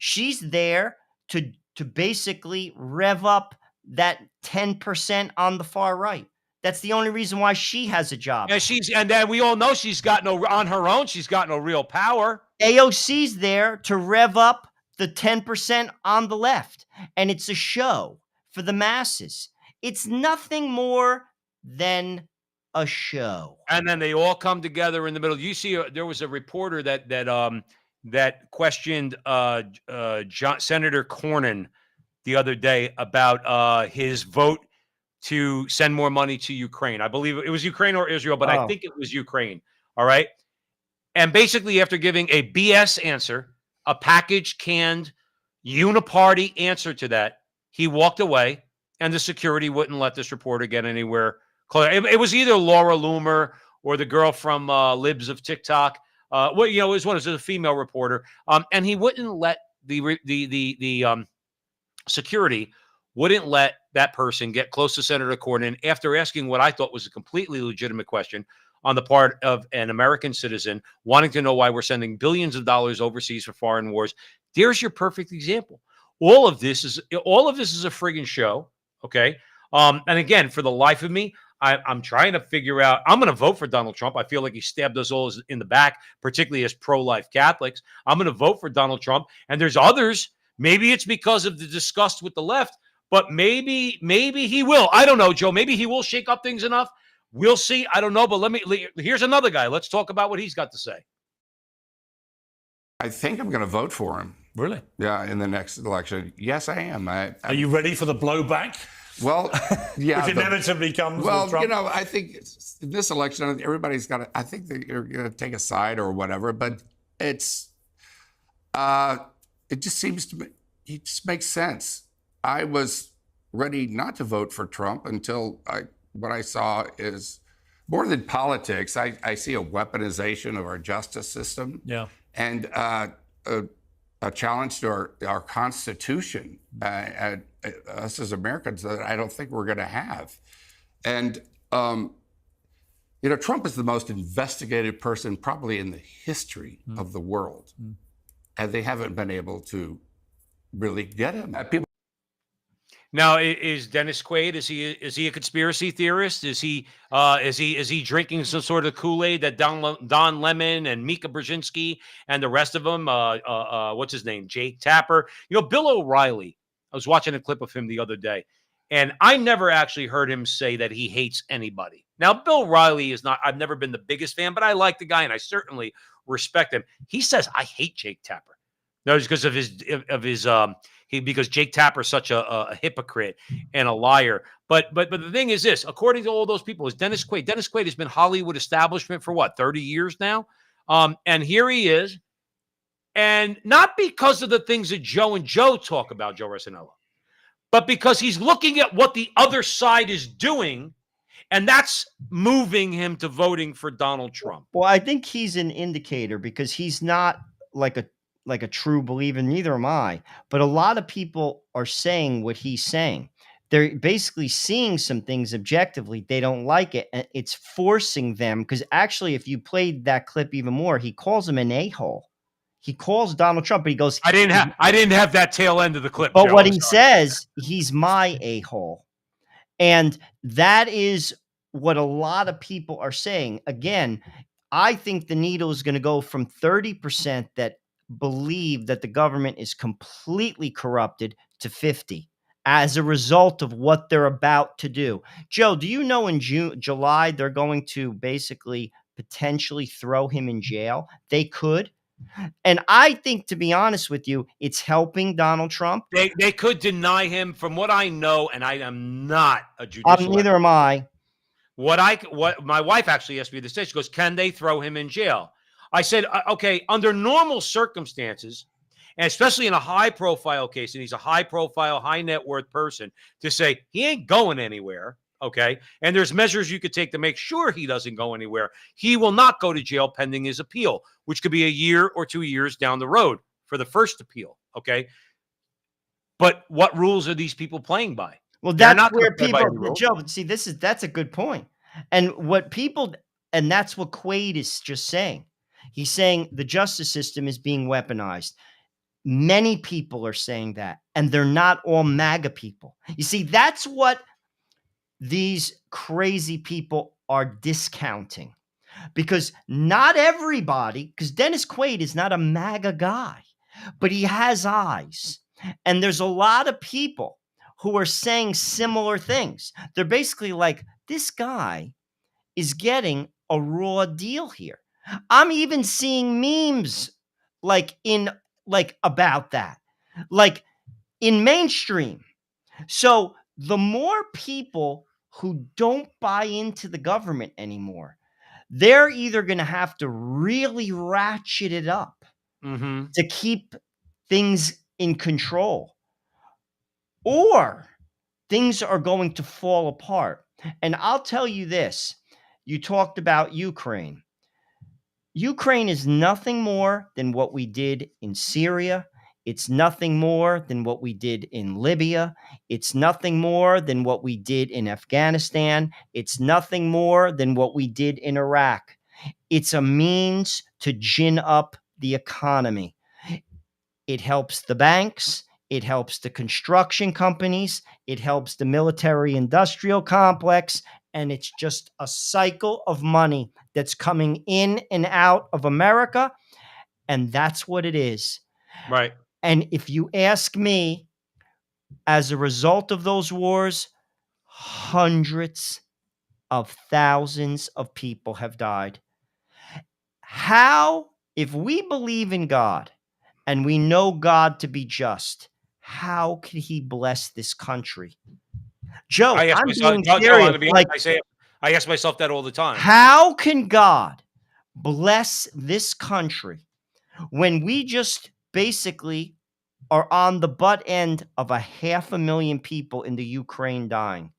She's there to basically rev up that 10% on the far right. That's the only reason why she has a job. And then we all know she's got on her own. She's got no real power. AOC's there to rev up the 10% on the left, and it's a show for the masses. It's nothing more than a show. And then they all come together in the middle. You see, there was a reporter that questioned Senator Cornyn the other day about his vote to send more money to Ukraine. I believe it was Ukraine or Israel, but I think it was Ukraine. All right. And basically, after giving a BS answer, a packaged, canned, uniparty answer to that, he walked away, and the security wouldn't let this reporter get anywhere close. It was either Laura Loomer or the girl from Libs of TikTok. Well, you know, it was a female reporter, and he wouldn't let the security wouldn't let that person get close to Senator Cornyn after asking what I thought was a completely legitimate question on the part of an American citizen wanting to know why we're sending billions of dollars overseas for foreign wars. There's your perfect example. All of this is a friggin' show. Okay. And again, for the life of me, I'm trying to figure out, I'm going to vote for Donald Trump. I feel like he stabbed us all in the back, particularly as pro-life Catholics. I'm going to vote for Donald Trump. And there's others. Maybe it's because of the disgust with the left, but maybe he will. I don't know, Joe. Maybe he will shake up things enough. We'll see. I don't know, but here's another guy. Let's talk about what he's got to say. I think I'm going to vote for him. Really? Yeah, in the next election. Yes, I am. Are you ready for the blowback? Well, yeah. Which inevitably comes with Trump? You know, I think in this election, everybody's got to, I think they're going to take a side or whatever, but it just seems to me, it just makes sense. I was ready not to vote for Trump until what I saw is more than politics. I see a weaponization of our justice system. Yeah. And a challenge to our Constitution, us as Americans, that I don't think we're going to have. And, you know, Trump is the most investigated person probably in the history of the world. And they haven't been able to really get him. Now, is Dennis Quaid, is he a conspiracy theorist? Is he drinking some sort of Kool-Aid that Don Lemon and Mika Brzezinski and the rest of them, what's his name, Jake Tapper? You know, Bill O'Reilly, I was watching a clip of him the other day, and I never actually heard him say that he hates anybody. Now, Bill O'Reilly is not, I've never been the biggest fan, but I like the guy, and I certainly respect him. He says, I hate Jake Tapper. No, it's because because Jake Tapper is such a hypocrite and a liar. But the thing is this, according to all those people, is Dennis Quaid. Dennis Quaid has been Hollywood establishment for what, 30 years now? And here he is. And not because of the things that Joe and Joe talk about, Joe Resinello, but because he's looking at what the other side is doing, and that's moving him to voting for Donald Trump. Well, I think he's an indicator because he's not like a true believer, neither am I. But a lot of people are saying what he's saying. They're basically seeing some things objectively. They don't like it. And it's forcing them. Because actually, if you played that clip even more, he calls him an a-hole. He calls Donald Trump, but he goes, I didn't have that tail end of the clip. But Joe, what he says, he's my a-hole. And that is what a lot of people are saying. Again, I think the needle is going to go from 30% that believe that the government is completely corrupted to 50 as a result of what they're about to do. Joe, do you know in July they're going to basically potentially throw him in jail? They could. And I think, to be honest with you, it's helping Donald Trump. They could deny him, from what I know, and I am not a judicial. Neither am I. What my wife actually asked me this day, she goes, can they throw him in jail? I said, okay, under normal circumstances, and especially in a high-profile case, and he's a high-profile, high-net-worth person, to say he ain't going anywhere, okay? And there's measures you could take to make sure he doesn't go anywhere. He will not go to jail pending his appeal, which could be a year or 2 years down the road for the first appeal, okay? But what rules are these people playing by? Well, that's where people, Joe, see, that's a good point. And and that's what Quaid is just saying. He's saying the justice system is being weaponized. Many people are saying that, and they're not all MAGA people. You see, that's what these crazy people are discounting, because not everybody, because Dennis Quaid is not a MAGA guy. but he has eyes. And there's a lot of people who are saying similar things. They're basically like, this guy is getting a raw deal here. I'm even seeing memes about that, like in mainstream. So the more people who don't buy into the government anymore, they're either going to have to really ratchet it up to keep things in control, or things are going to fall apart. And I'll tell you this, you talked about Ukraine. Ukraine is nothing more than what we did in Syria. It's nothing more than what we did in Libya. It's nothing more than what we did in Afghanistan. It's nothing more than what we did in Iraq. It's a means to gin up the economy. It helps the banks. It helps the construction companies. It helps the military industrial complex. And it's just a cycle of money that's coming in and out of America. And that's what it is. Right. And if you ask me, as a result of those wars, hundreds of thousands of people have died. How, if we believe in God and we know God to be just, how could he bless this country? Joe, I ask I'm myself, being Joe, serious. to be honest, I ask myself that all the time. How can God bless this country when we just basically are on the butt end of 500,000 people in the Ukraine dying?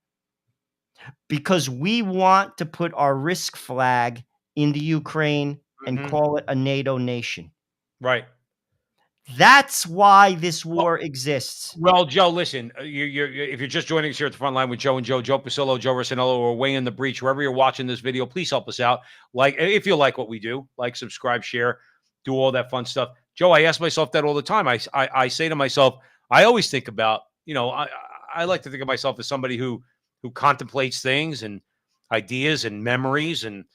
Because we want to put our risk flag in the Ukraine and call it a NATO nation. Right. That's why this war exists. Well, Joe, listen, if you're just joining us here at the front line with Joe and Joe Pasillo, Joe Rossinello, or Way in the Breach, wherever you're watching this video, please help us out. Like, if you like what we do, like, subscribe, share, do all that fun stuff. Joe, I ask myself that all the time. I say to myself, I always think about, I like to think of myself as somebody who contemplates things and ideas and memories and,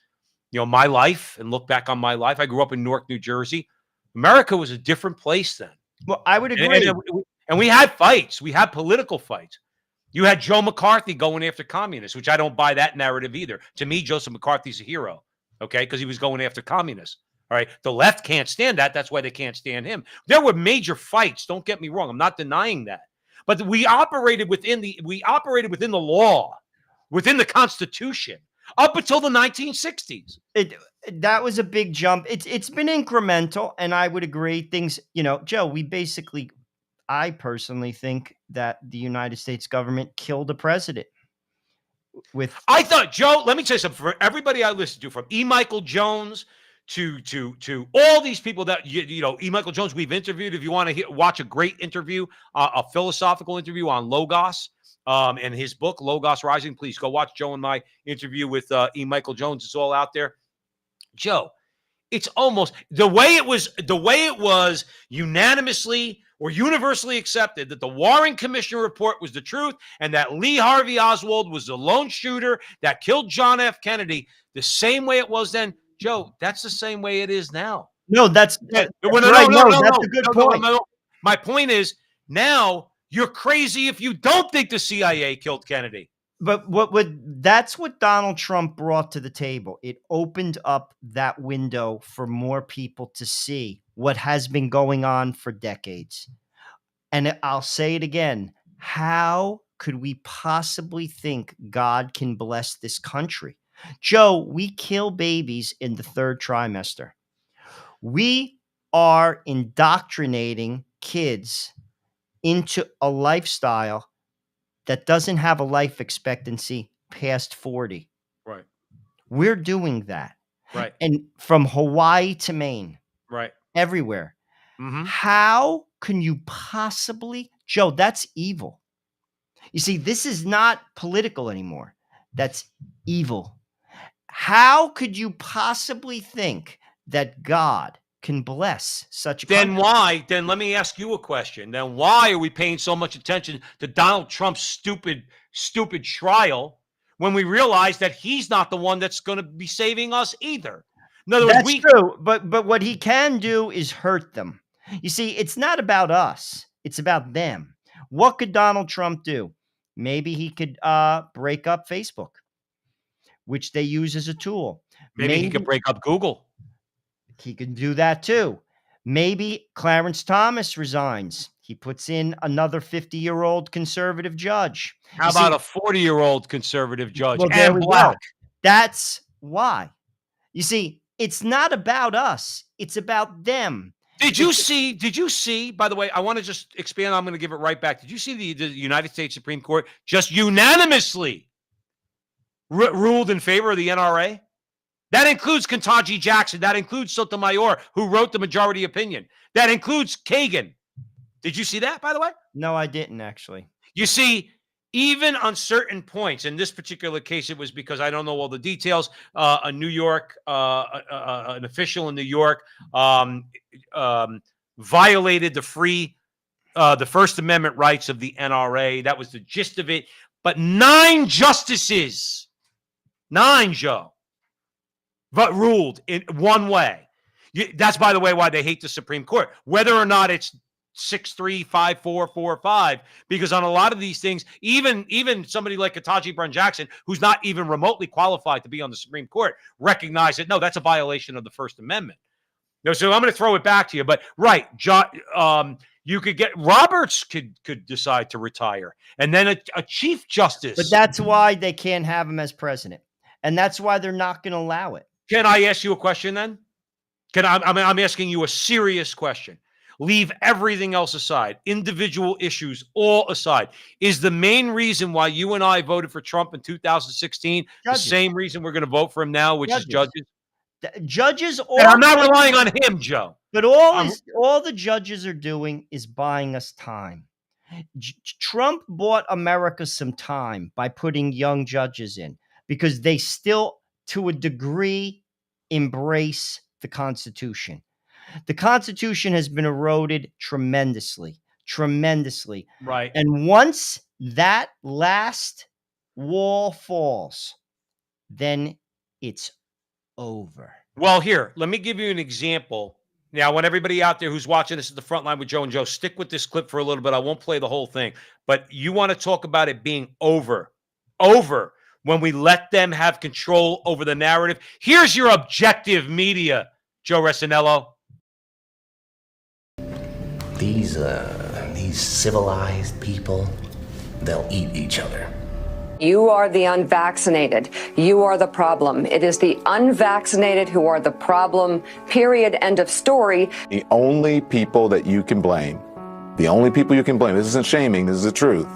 my life, and look back on my life. I grew up in Newark, New Jersey. America was a different place then. Well, I would agree. And we had fights. We had political fights. You had Joe McCarthy going after communists, which I don't buy that narrative either. To me, Joseph McCarthy's a hero, okay, because he was going after communists. All right. The left can't stand that. That's why they can't stand him. There were major fights. Don't get me wrong. I'm not denying that. But we operated within the law, within the Constitution, up until the 1960s. That was a big jump. It's been incremental, and I would agree. Things, Joe, I personally think that the United States government killed a president. I thought, Joe, let me tell you something. For everybody I listen to, from E. Michael Jones to all these people that E. Michael Jones we've interviewed. If you want to watch a great interview, a philosophical interview on Logos, and his book Logos Rising, please go watch Joe and my interview with E. Michael Jones. It's all out there. Joe, it's almost the way it was unanimously or universally accepted that the Warren Commission report was the truth and that Lee Harvey Oswald was the lone shooter that killed John F. Kennedy. The same way it was then, Joe, that's the same way it is now. No, that's right. That's a good point. My point is, now you're crazy if you don't think the CIA killed Kennedy. But that's what Donald Trump brought to the table. It opened up that window for more people to see what has been going on for decades. And I'll say it again. How could we possibly think God can bless this country? Joe, we kill babies in the 3rd trimester. We are indoctrinating kids into a lifestyle that doesn't have a life expectancy past 40. Right. We're doing that. Right. And from Hawaii to Maine. Right. Everywhere. Mm-hmm. How can you possibly, Joe, that's evil. You see, this is not political anymore. That's evil. How could you possibly think that God can bless such a country? Then let me ask you a question. Then why are we paying so much attention to Donald Trump's stupid trial when we realize that he's not the one that's going to be saving us either? In other words, that's true. But what he can do is hurt them. You see, it's not about us. It's about them. What could Donald Trump do? Maybe he could break up Facebook, which they use as a tool. Maybe he could break up Google. He can do that too. Maybe Clarence Thomas resigns. He puts in another 50-year-old conservative judge. How about a 40-year-old conservative judge Well, there and we black? go. That's why. You see, it's not about us. It's about them. Did you see, by the way, I want to just expand. I'm going to give it right back. Did you see the United States Supreme Court just unanimously ruled in favor of the NRA? That includes Ketanji Jackson. That includes Sotomayor, who wrote the majority opinion. That includes Kagan. Did you see that, by the way? No, I didn't actually. You see, even on certain points, in this particular case, it was because I don't know all the details. A New York, an official in New York violated the First Amendment rights of the NRA. That was the gist of it. But 9 justices, 9, Joe, but ruled in one way. That's, by the way, why they hate the Supreme Court. Whether or not it's 6-3, 5-4, 4-5, because on a lot of these things, even somebody like Ketanji Brown Jackson, who's not even remotely qualified to be on the Supreme Court, recognized that, no, that's a violation of the First Amendment. No, so I'm going to throw it back to you. But right, you could get Roberts could decide to retire, and then a Chief Justice. But that's why they can't have him as president, and that's why they're not going to allow it. Can I ask you a question then? I'm asking you a serious question. Leave everything else aside, individual issues all aside. Is the main reason why you and I voted for Trump in 2016 judges. The same reason we're going to vote for him now, which is judges? Judges, and I'm not relying on him, Joe. But all the judges are doing is buying us time. Trump bought America some time by putting young judges in because they still, to a degree, embrace the Constitution. The Constitution has been eroded tremendously. Right. And once that last wall falls, then it's over. Well, here, let me give you an example. Now, I want everybody out there who's watching this at the front line with Joe and Joe, stick with this clip for a little bit. I won't play the whole thing, but you want to talk about it being over when we let them have control over the narrative. Here's your objective media, Joe Resinello. These civilized people, they'll eat each other. You are the unvaccinated. You are the problem. It is the unvaccinated who are the problem, period, end of story. The only people that you can blame, this isn't shaming, this is the truth.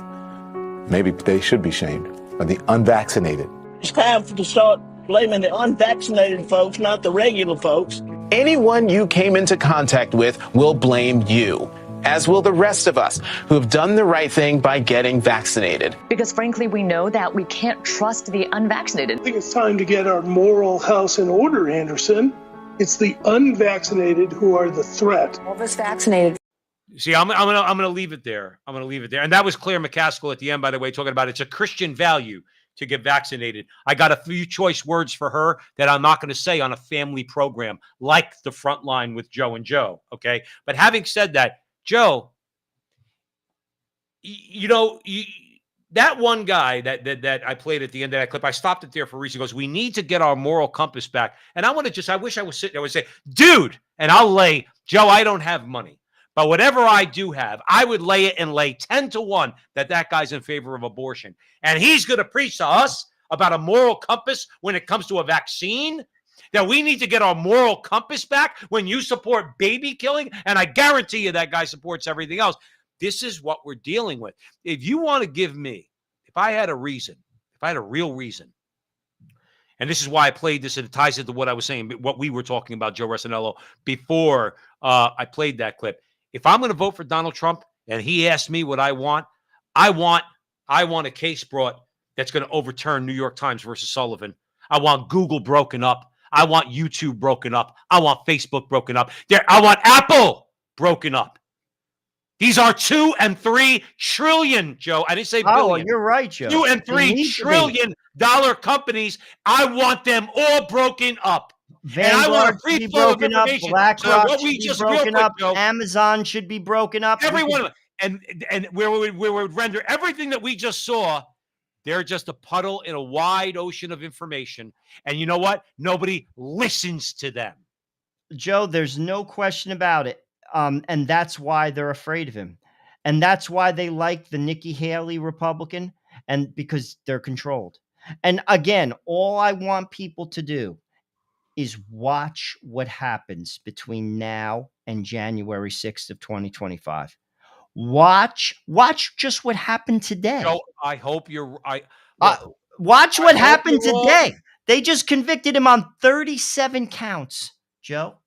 Maybe they should be shamed, are the unvaccinated. It's time to start blaming the unvaccinated folks, not the regular folks. Anyone you came into contact with will blame you, as will the rest of us who have done the right thing by getting vaccinated. Because frankly, we know that we can't trust the unvaccinated. I think it's time to get our moral house in order, Anderson. It's the unvaccinated who are the threat. All this vaccinated. See, I'm gonna leave it there. And that was Claire McCaskill at the end, by the way, talking about it's a Christian value to get vaccinated. I got a few choice words for her that I'm not going to say on a family program like the front line with Joe and Joe. Okay. But having said that, Joe, that one guy that I played at the end of that clip, I stopped it there for a reason. He goes, we need to get our moral compass back. And I wish I was sitting there, I would say, dude, and I'll lay, Joe, I don't have money. But whatever I do have, I would lay it and lay 10-1 that guy's in favor of abortion. And he's going to preach to us about a moral compass when it comes to a vaccine, that we need to get our moral compass back when you support baby killing. And I guarantee you that guy supports everything else. This is what we're dealing with. If you want to give me, if I had a real reason, and this is why I played this, and it ties into what I was saying, what we were talking about, Joe Resinello, before I played that clip. If I'm going to vote for Donald Trump and he asked me what I want a case brought that's going to overturn New York Times versus Sullivan. I want Google broken up. I want YouTube broken up. I want Facebook broken up. I want Apple broken up. These are 2 and 3 trillion, Joe. I didn't say billion. Oh, you're right, Joe. 2 and 3 trillion dollar companies. I want them all broken up. And I want a Vanguard should free be flow of broken up. information. So that BlackRock what should we be just real broken quick, up. Joe, Amazon should be broken up. every one of them, and where we would render everything that we just saw. They're just a puddle in a wide ocean of information. And you know what? Nobody listens to them. Joe, there's no question about it. And that's why they're afraid of him. And that's why they like the Nikki Haley Republican, and because they're controlled. And again, all I want people to do is watch what happens between now and January 6th of 2025. Watch just what happened today. Joe, I hope you're Watch what I hope happened you're wrong. today. They just convicted him on 37 counts, Joe.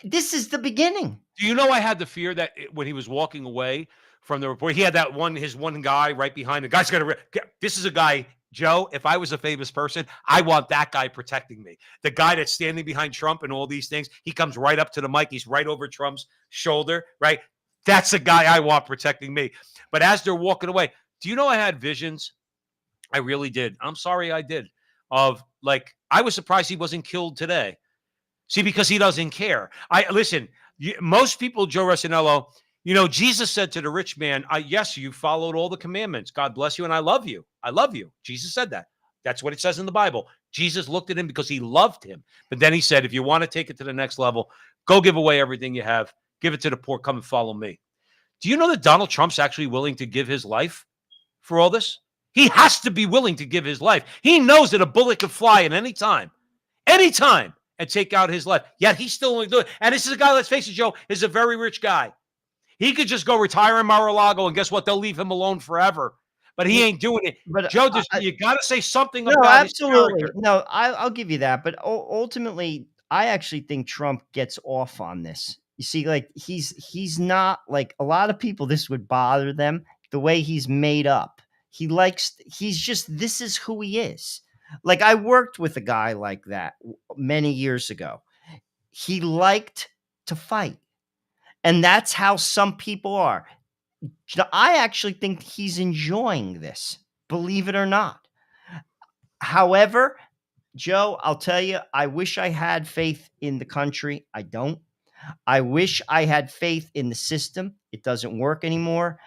This is the beginning. Do you know I had the fear that when he was walking away from the report, he had that his one guy right behind the guy's gonna. This is a guy, Joe. If I was a famous person, I want that guy protecting me. The guy that's standing behind Trump and all these things. He comes right up to the mic. He's right over Trump's shoulder. Right. That's the guy I want protecting me. But as they're walking away, do you know I had visions? I really did. I'm sorry I did. Of like, I was surprised he wasn't killed today. See, because he doesn't care. Listen, most people, Joe Rossinello, Jesus said to the rich man, yes, you followed all the commandments. God bless you, and I love you. I love you. Jesus said that. That's what it says in the Bible. Jesus looked at him because he loved him. But then he said, if you want to take it to the next level, go give away everything you have. Give it to the poor. Come and follow me. Do you know that Donald Trump's actually willing to give his life for all this? He has to be willing to give his life. He knows that a bullet could fly at any time, and take out his life. Yet he's still only doing it. And this is a guy, let's face it, Joe, is a very rich guy. He could just go retire in Mar-a-Lago, and guess what? They'll leave him alone forever. But he ain't doing it. But Joe, you got to say something about absolutely. his character. No, I'll give you that. But ultimately, I actually think Trump gets off on this. You see, like he's not like a lot of people. This would bother them the way he's made up. This is who he is. Like I worked with a guy like that many years ago. He liked to fight. And that's how some people are. I actually think he's enjoying this, believe it or not. However, Joe, I'll tell you, I wish I had faith in the country. I don't. I wish I had faith in the system. It doesn't work anymore.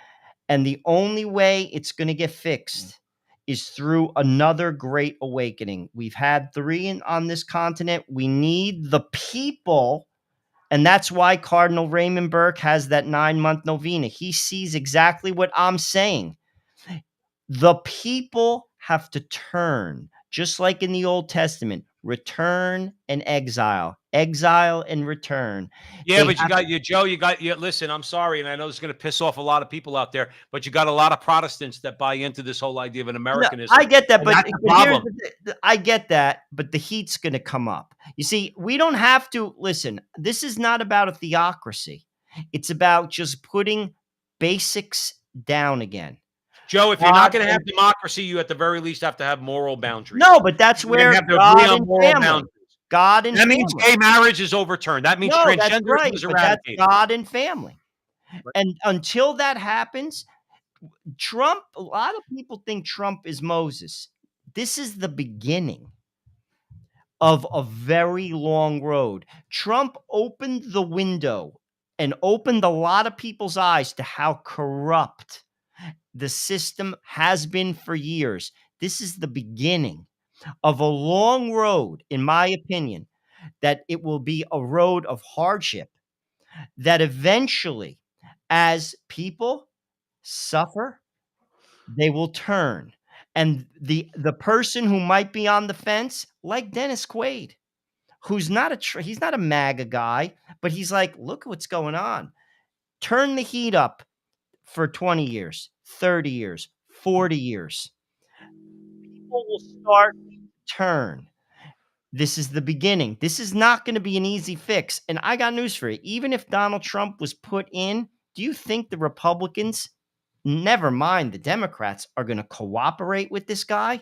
And the only way it's going to get fixed is through another great awakening. We've had 3 on this continent. We need the people. And that's why Cardinal Raymond Burke has that 9-month novena. He sees exactly what I'm saying. The people have to turn, just like in the Old Testament, return and exile and return. Yeah, but Joe, listen, I'm sorry. And I know this is going to piss off a lot of people out there, but you got a lot of Protestants that buy into this whole idea of an Americanism. No, I get that, but problem. I get that, but the heat's going to come up. You see, we don't have to listen. This is not about a theocracy. It's about just putting basics down again. Joe, if you're not going to have democracy, you at the very least have to have moral boundaries. No, but that's where God and family. God and that means gay marriage is overturned. That means transgenderism is eradicated. That's God and family. Right. And until that happens, Trump, a lot of people think Trump is Moses. This is the beginning of a very long road. Trump opened the window and opened a lot of people's eyes to how corrupt the system has been for years. This is the beginning of a long road, in my opinion, that it will be a road of hardship, that eventually, as people suffer, they will turn. And the person who might be on the fence, like Dennis Quaid, who's he's not a MAGA guy, but he's like, look at what's going on. Turn the heat up for 20 years, 30 years, 40 years. People will start to turn. This is the beginning. This is not going to be an easy fix. And I got news for you. Even if Donald Trump was put in, do you think the Republicans, never mind the Democrats, are going to cooperate with this guy?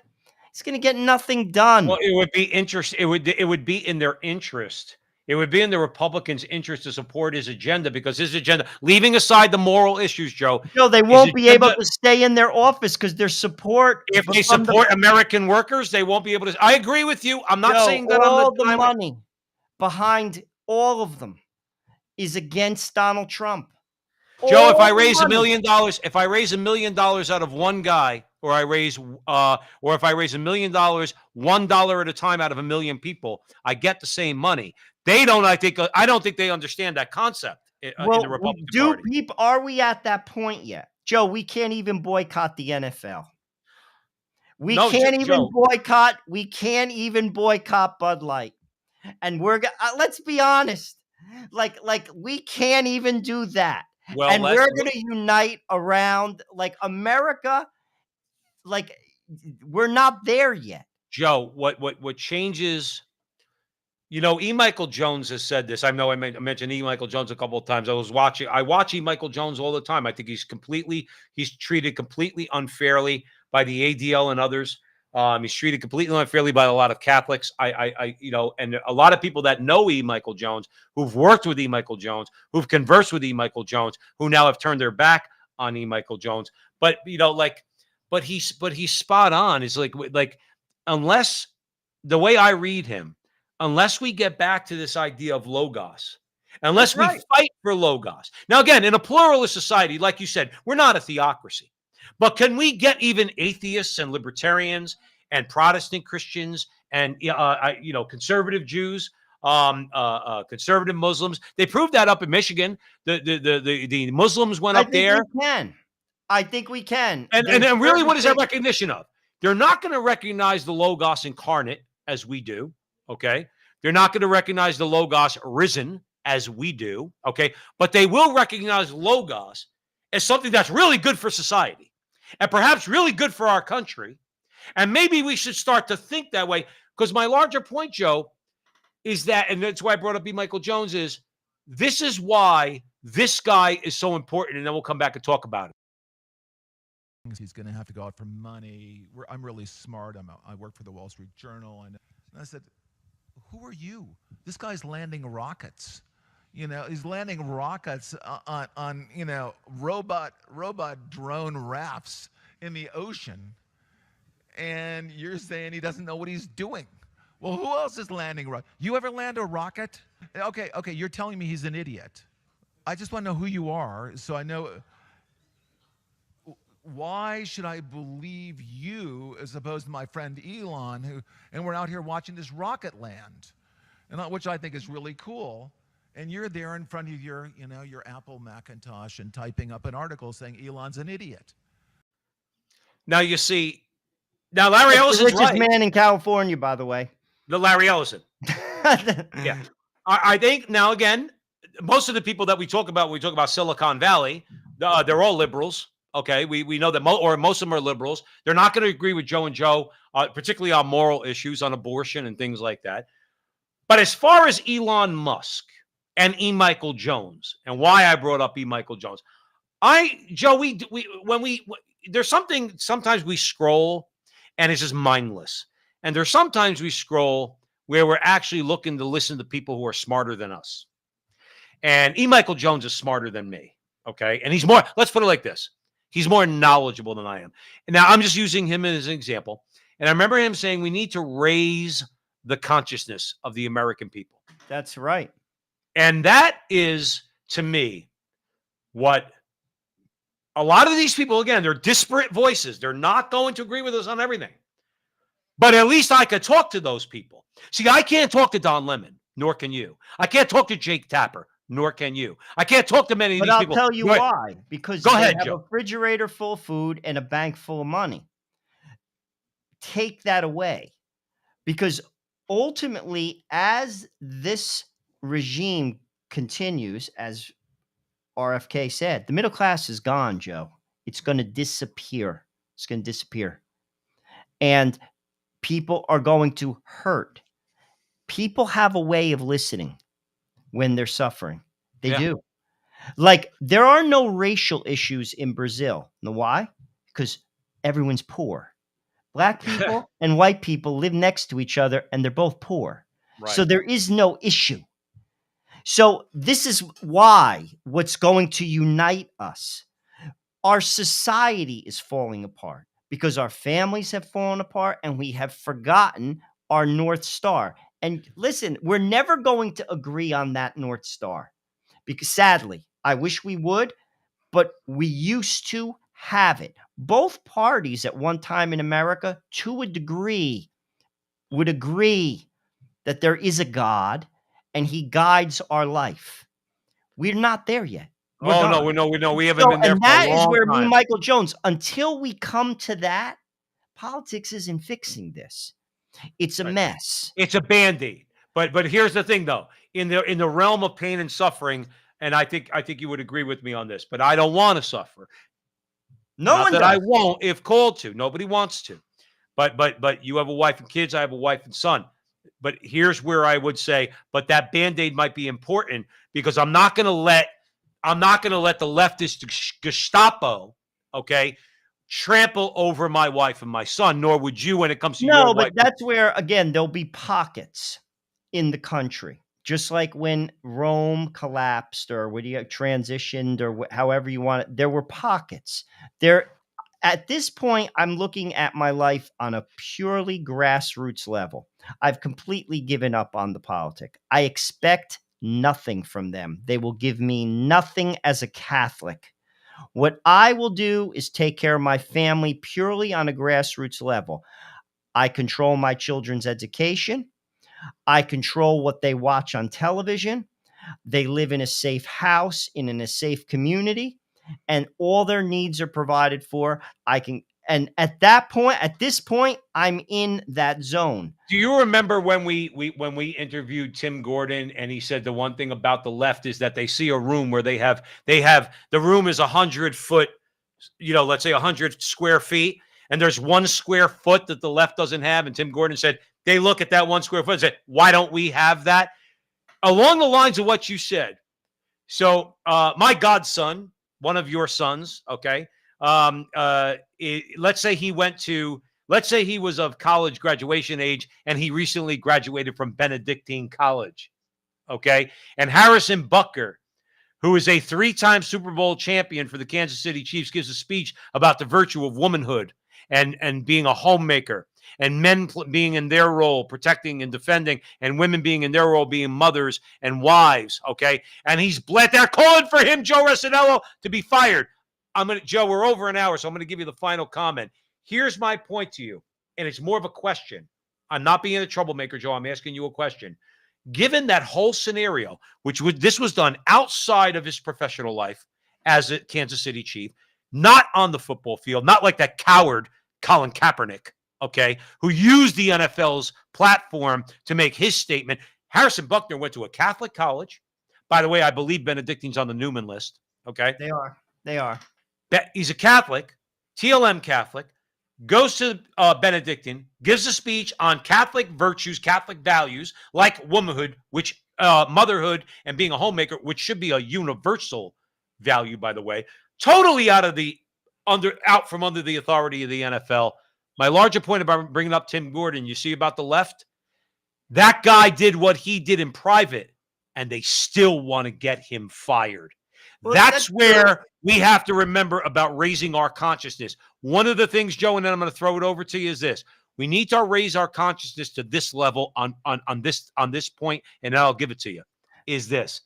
He's going to get nothing done. Well, it would be interest. It would be in their interest It would be in the Republicans' interest to support his agenda because his agenda, leaving aside the moral issues, Joe. No, they won't be able to stay in their office because their support. If they support American workers, they won't be able to. I agree with you. I'm not saying that all the money behind all of them is against Donald Trump. Joe, if I raise $1 million, if I raise $1 million out of one guy, or if I raise $1 million, $1 at a time out of 1 million people, I get the same money. They don't. I don't think they understand that concept in the Republican Party. Are we at that point yet, Joe? We can't even boycott the NFL. We can't even boycott Bud Light, and let's be honest. Like we can't even do that. Well, and we're going to unite around America. Like we're not there yet. Joe, what changes? E. Michael Jones has said this. I know I mentioned E. Michael Jones a couple of times. I watch E. Michael Jones all the time. I think he's treated completely unfairly by the ADL and others. He's treated completely unfairly by a lot of Catholics. And a lot of people that know E. Michael Jones, who've worked with E. Michael Jones, who've conversed with E. Michael Jones, who now have turned their back on E. Michael Jones. But but he's spot on. It's like unless the way I read him, unless we get back to this idea of logos, unless we fight for logos. Now, again, in a pluralist society, like you said, we're not a theocracy. But can we get even atheists and libertarians and Protestant Christians and conservative Jews, conservative Muslims? They proved that up in Michigan. The Muslims went up there. I think we can. And really, what is that recognition of? They're not going to recognize the Logos incarnate as we do. Okay, they're not going to recognize the Logos risen as we do. Okay, but they will recognize Logos as something that's really good for society and perhaps really good for our country. And maybe we should start to think that way, because my larger point, Joe, is that, and that's why I brought up E. Michael Jones, is this is why this guy is so important, and then we'll come back and talk about it. He's going to have to go out for money. I'm really smart. I work for the Wall Street Journal. And I said, who are you? This guy's landing rockets. He's landing rockets on robot drone rafts in the ocean. And you're saying he doesn't know what he's doing. Well, who else is landing rockets? You ever land a rocket? Okay, you're telling me he's an idiot. I just want to know who you are so I know. Why should I believe you as opposed to my friend Elon, and we're out here watching this rocket land, which I think is really cool. And you're there in front of your Apple Macintosh and typing up an article saying Elon's an idiot. Now you see, Larry Ellison's the richest man in California, by the way. The Larry Ellison. Yeah, I think now again, most of the people that we talk about Silicon Valley, they're all liberals. Okay, we know that most of them are liberals. They're not going to agree with Joe and Joe, particularly on moral issues, on abortion and things like that. But as far as Elon Musk and E. Michael Jones, and why I brought up E. Michael Jones, Joe, there's something, sometimes we scroll and it's just mindless. And there's sometimes we scroll where we're actually looking to listen to people who are smarter than us. And E. Michael Jones is smarter than me. Okay, and he's more, let's put it like this. He's more knowledgeable than I am. And now I'm just using him as an example. And I remember him saying we need to raise the consciousness of the American people. That's right. And that is, to me, what a lot of these people, again, they're disparate voices. They're not going to agree with us on everything. But at least I could talk to those people. See, I can't talk to Don Lemon, nor can you. I can't talk to Jake Tapper, nor can you. I can't talk to many of these people. But I'll tell you why. Because Go ahead, have Joe. a refrigerator full of food and a bank full of money. Take that away. Because ultimately, as this regime continues, as RFK said, the middle class is gone, Joe. It's going to disappear. It's going to disappear. And people are going to hurt. People have a way of listening when they're suffering. They do. Like, there are no racial issues in Brazil. You know why? Because everyone's poor. Black people and white people live next to each other, and they're both poor. Right. So there is no issue. So this is why what's going to unite us. Our society is falling apart because our families have fallen apart and we have forgotten our North Star. And listen, we're never going to agree on that North Star because sadly, I wish we would, but we used to have it. Both parties at one time in America, to a degree, would agree that there is a God and he guides our life. We're not there yet. We're Oh, gone. no. We haven't So, been there and for a that is long where me, time. Michael Jones, until we come to that, politics isn't fixing this. It's a mess. It's a Band-Aid. But here's the thing, though. In the realm of pain and suffering, and I think you would agree with me on this, but I don't want to suffer. No Not one that does. I won't if called to. Nobody wants to. But you have a wife and kids. I have a wife and son. But here's where I would say, but that Band-Aid might be important because I'm not going to let the leftist Gestapo, okay, trample over my wife and my son, nor would you when it comes to your No, wife. but that's where, again, there'll be pockets in the country. Just like when Rome collapsed or when you transitioned or however you want it, there were pockets. There, at this point, I'm looking at my life on a purely grassroots level. I've completely given up on the politic. I expect nothing from them. They will give me nothing as a Catholic. What I will do is take care of my family purely on a grassroots level. I control my children's education. I control what they watch on television. They live in a safe house, in a safe community, and all their needs are provided for. And at this point, I'm in that zone. Do you remember when we interviewed Tim Gordon and he said the one thing about the left is that they see a room where they have the room is 100 foot, let's say 100 square feet, and there's 1 square foot that the left doesn't have. And Tim Gordon said they look at that 1 square foot and say, why don't we have that? Along the lines of what you said. So my godson, one of your sons, okay, let's say he was of college graduation age and he recently graduated from Benedictine College, okay? And Harrison Butker, who is a 3-time Super Bowl champion for the Kansas City Chiefs, gives a speech about the virtue of womanhood and being a homemaker, and men being in their role, protecting and defending, and women being in their role, being mothers and wives, okay? And they're calling for him, Joe Rossinello, to be fired. Joe, we're over an hour, so I'm going to give you the final comment. Here's my point to you, and it's more of a question. I'm not being a troublemaker, Joe. I'm asking you a question. Given that whole scenario, this was done outside of his professional life as a Kansas City Chief, not on the football field, not like that coward Colin Kaepernick, okay, who used the NFL's platform to make his statement. Harrison Buckner went to a Catholic college. By the way, I believe Benedictine's on the Newman list, okay? They are. He's a Catholic, TLM Catholic, goes to Benedictine, gives a speech on Catholic virtues, Catholic values, like womanhood, which motherhood and being a homemaker, which should be a universal value, by the way, totally out from under the authority of the NFL. My larger point about bringing up Tim Gordon, you see about the left, that guy did what he did in private, and they still want to get him fired. Well, that's where we have to remember about raising our consciousness. One of the things, Joe, and then I'm going to throw it over to you, is this. We need to raise our consciousness to this level on this point, and then I'll give it to you, is this.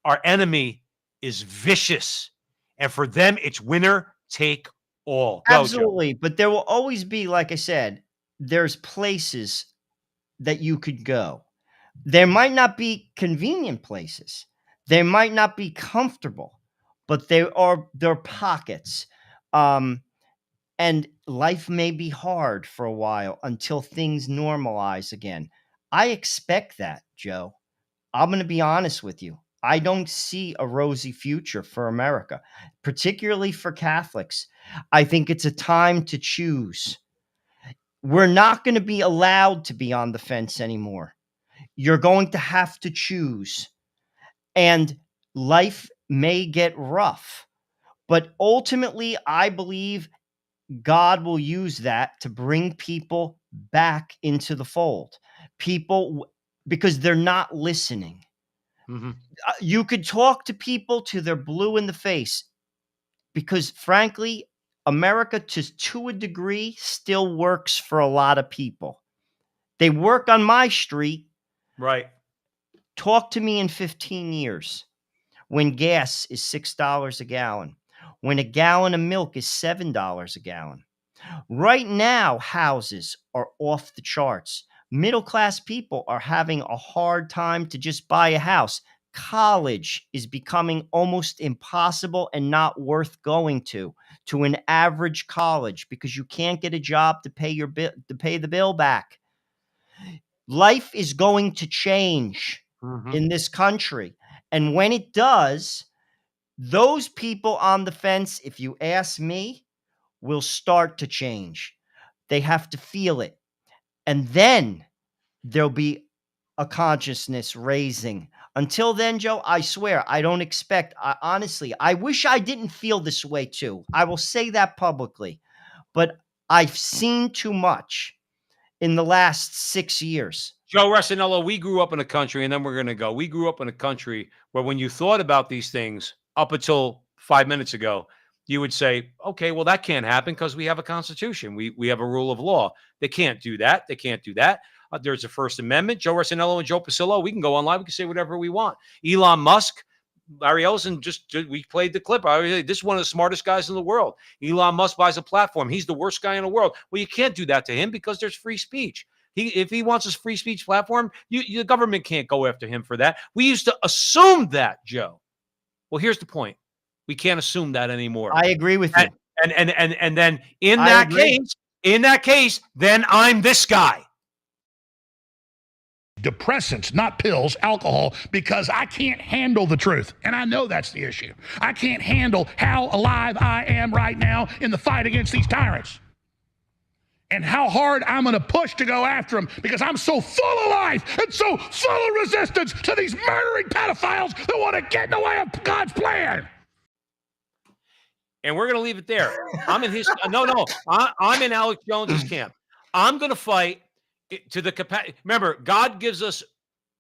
Our enemy is vicious, and for them, it's winner take all. Go, Absolutely. Joe. But there will always be, like I said, there's places that you could go. There might not be convenient places. They might not be comfortable, but there are pockets. And life may be hard for a while until things normalize again. I expect that, Joe. I'm going to be honest with you. I don't see a rosy future for America, particularly for Catholics. I think it's a time to choose. We're not going to be allowed to be on the fence anymore. You're going to have to choose. And life may get rough. But ultimately, I believe God will use that to bring people back into the fold. People, because they're not listening. You could talk to people till they're blue in the face because, frankly, America, to a degree, still works for a lot of people. They work on my street. Right. Talk to me in 15 years when gas is $6 a gallon, when a gallon of milk is $7 a gallon. Right now, houses are off the charts. Middle-class people are having a hard time to just buy a house. College is becoming almost impossible and not worth going to an average college because you can't get a job to pay your bill, to pay the bill back. Life is going to change in this country. And when it does, those people on the fence, if you ask me, will start to change. They have to feel it. And then there'll be a consciousness raising. Until then, Joe, I swear, I don't expect, honestly, I wish I didn't feel this way too. I will say that publicly. But I've seen too much in the last 6 years. Joe Resinello, we grew up in a country, and then we're going to go. We grew up in a country where when you thought about these things up until 5 minutes ago, you would say, okay, well, that can't happen because we have a constitution. We have a rule of law. They can't do that. They can't do that. There's a First Amendment. Joe Resinello and Joe Pasillo, we can go online. We can say whatever we want. Elon Musk, Larry Ellison, we played the clip. This is one of the smartest guys in the world. Elon Musk buys a platform. He's the worst guy in the world. Well, you can't do that to him because there's free speech. If he wants his free speech platform, the government can't go after him for that. We used to assume that, Joe. Well, here's the point. We can't assume that anymore. I agree with you. And then in that case, then I'm this guy. Depressants, not pills, alcohol, because I can't handle the truth. And I know that's the issue. I can't handle how alive I am right now in the fight against these tyrants. And how hard I'm going to push to go after them because I'm so full of life and so full of resistance to these murdering pedophiles that want to get in the way of God's plan. And we're going to leave it there. I'm in his I'm in Alex Jones's camp. I'm going to fight to the capacity. Remember, God gives us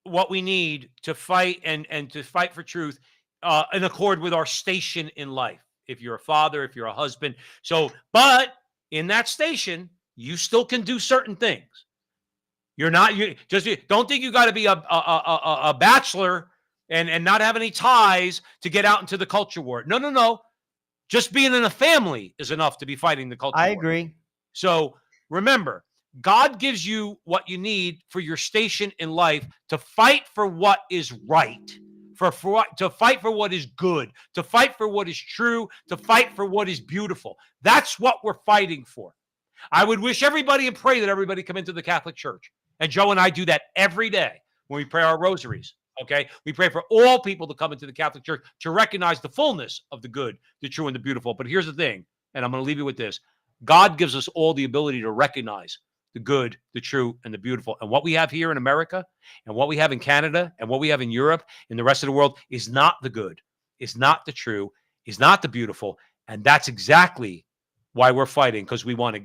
what we need to fight and to fight for truth in accord with our station in life. If you're a father, if you're a husband. But in that station, you still can do certain things. Don't think you got to be a bachelor and not have any ties to get out into the culture war. No. Just being in a family is enough to be fighting the culture war. I agree. So remember, God gives you what you need for your station in life to fight for what is right, to fight for what is good, to fight for what is true, to fight for what is beautiful. That's what we're fighting for. I would wish everybody and pray that everybody come into the Catholic Church. And Joe and I do that every day when we pray our rosaries. Okay? We pray for all people to come into the Catholic Church to recognize the fullness of the good, the true, and the beautiful. But here's the thing, and I'm going to leave you with this. God gives us all the ability to recognize the good, the true, and the beautiful. And what we have here in America, and what we have in Canada, and what we have in Europe, and the rest of the world is not the good, is not the true, is not the beautiful. And that's exactly why we're fighting, because we want to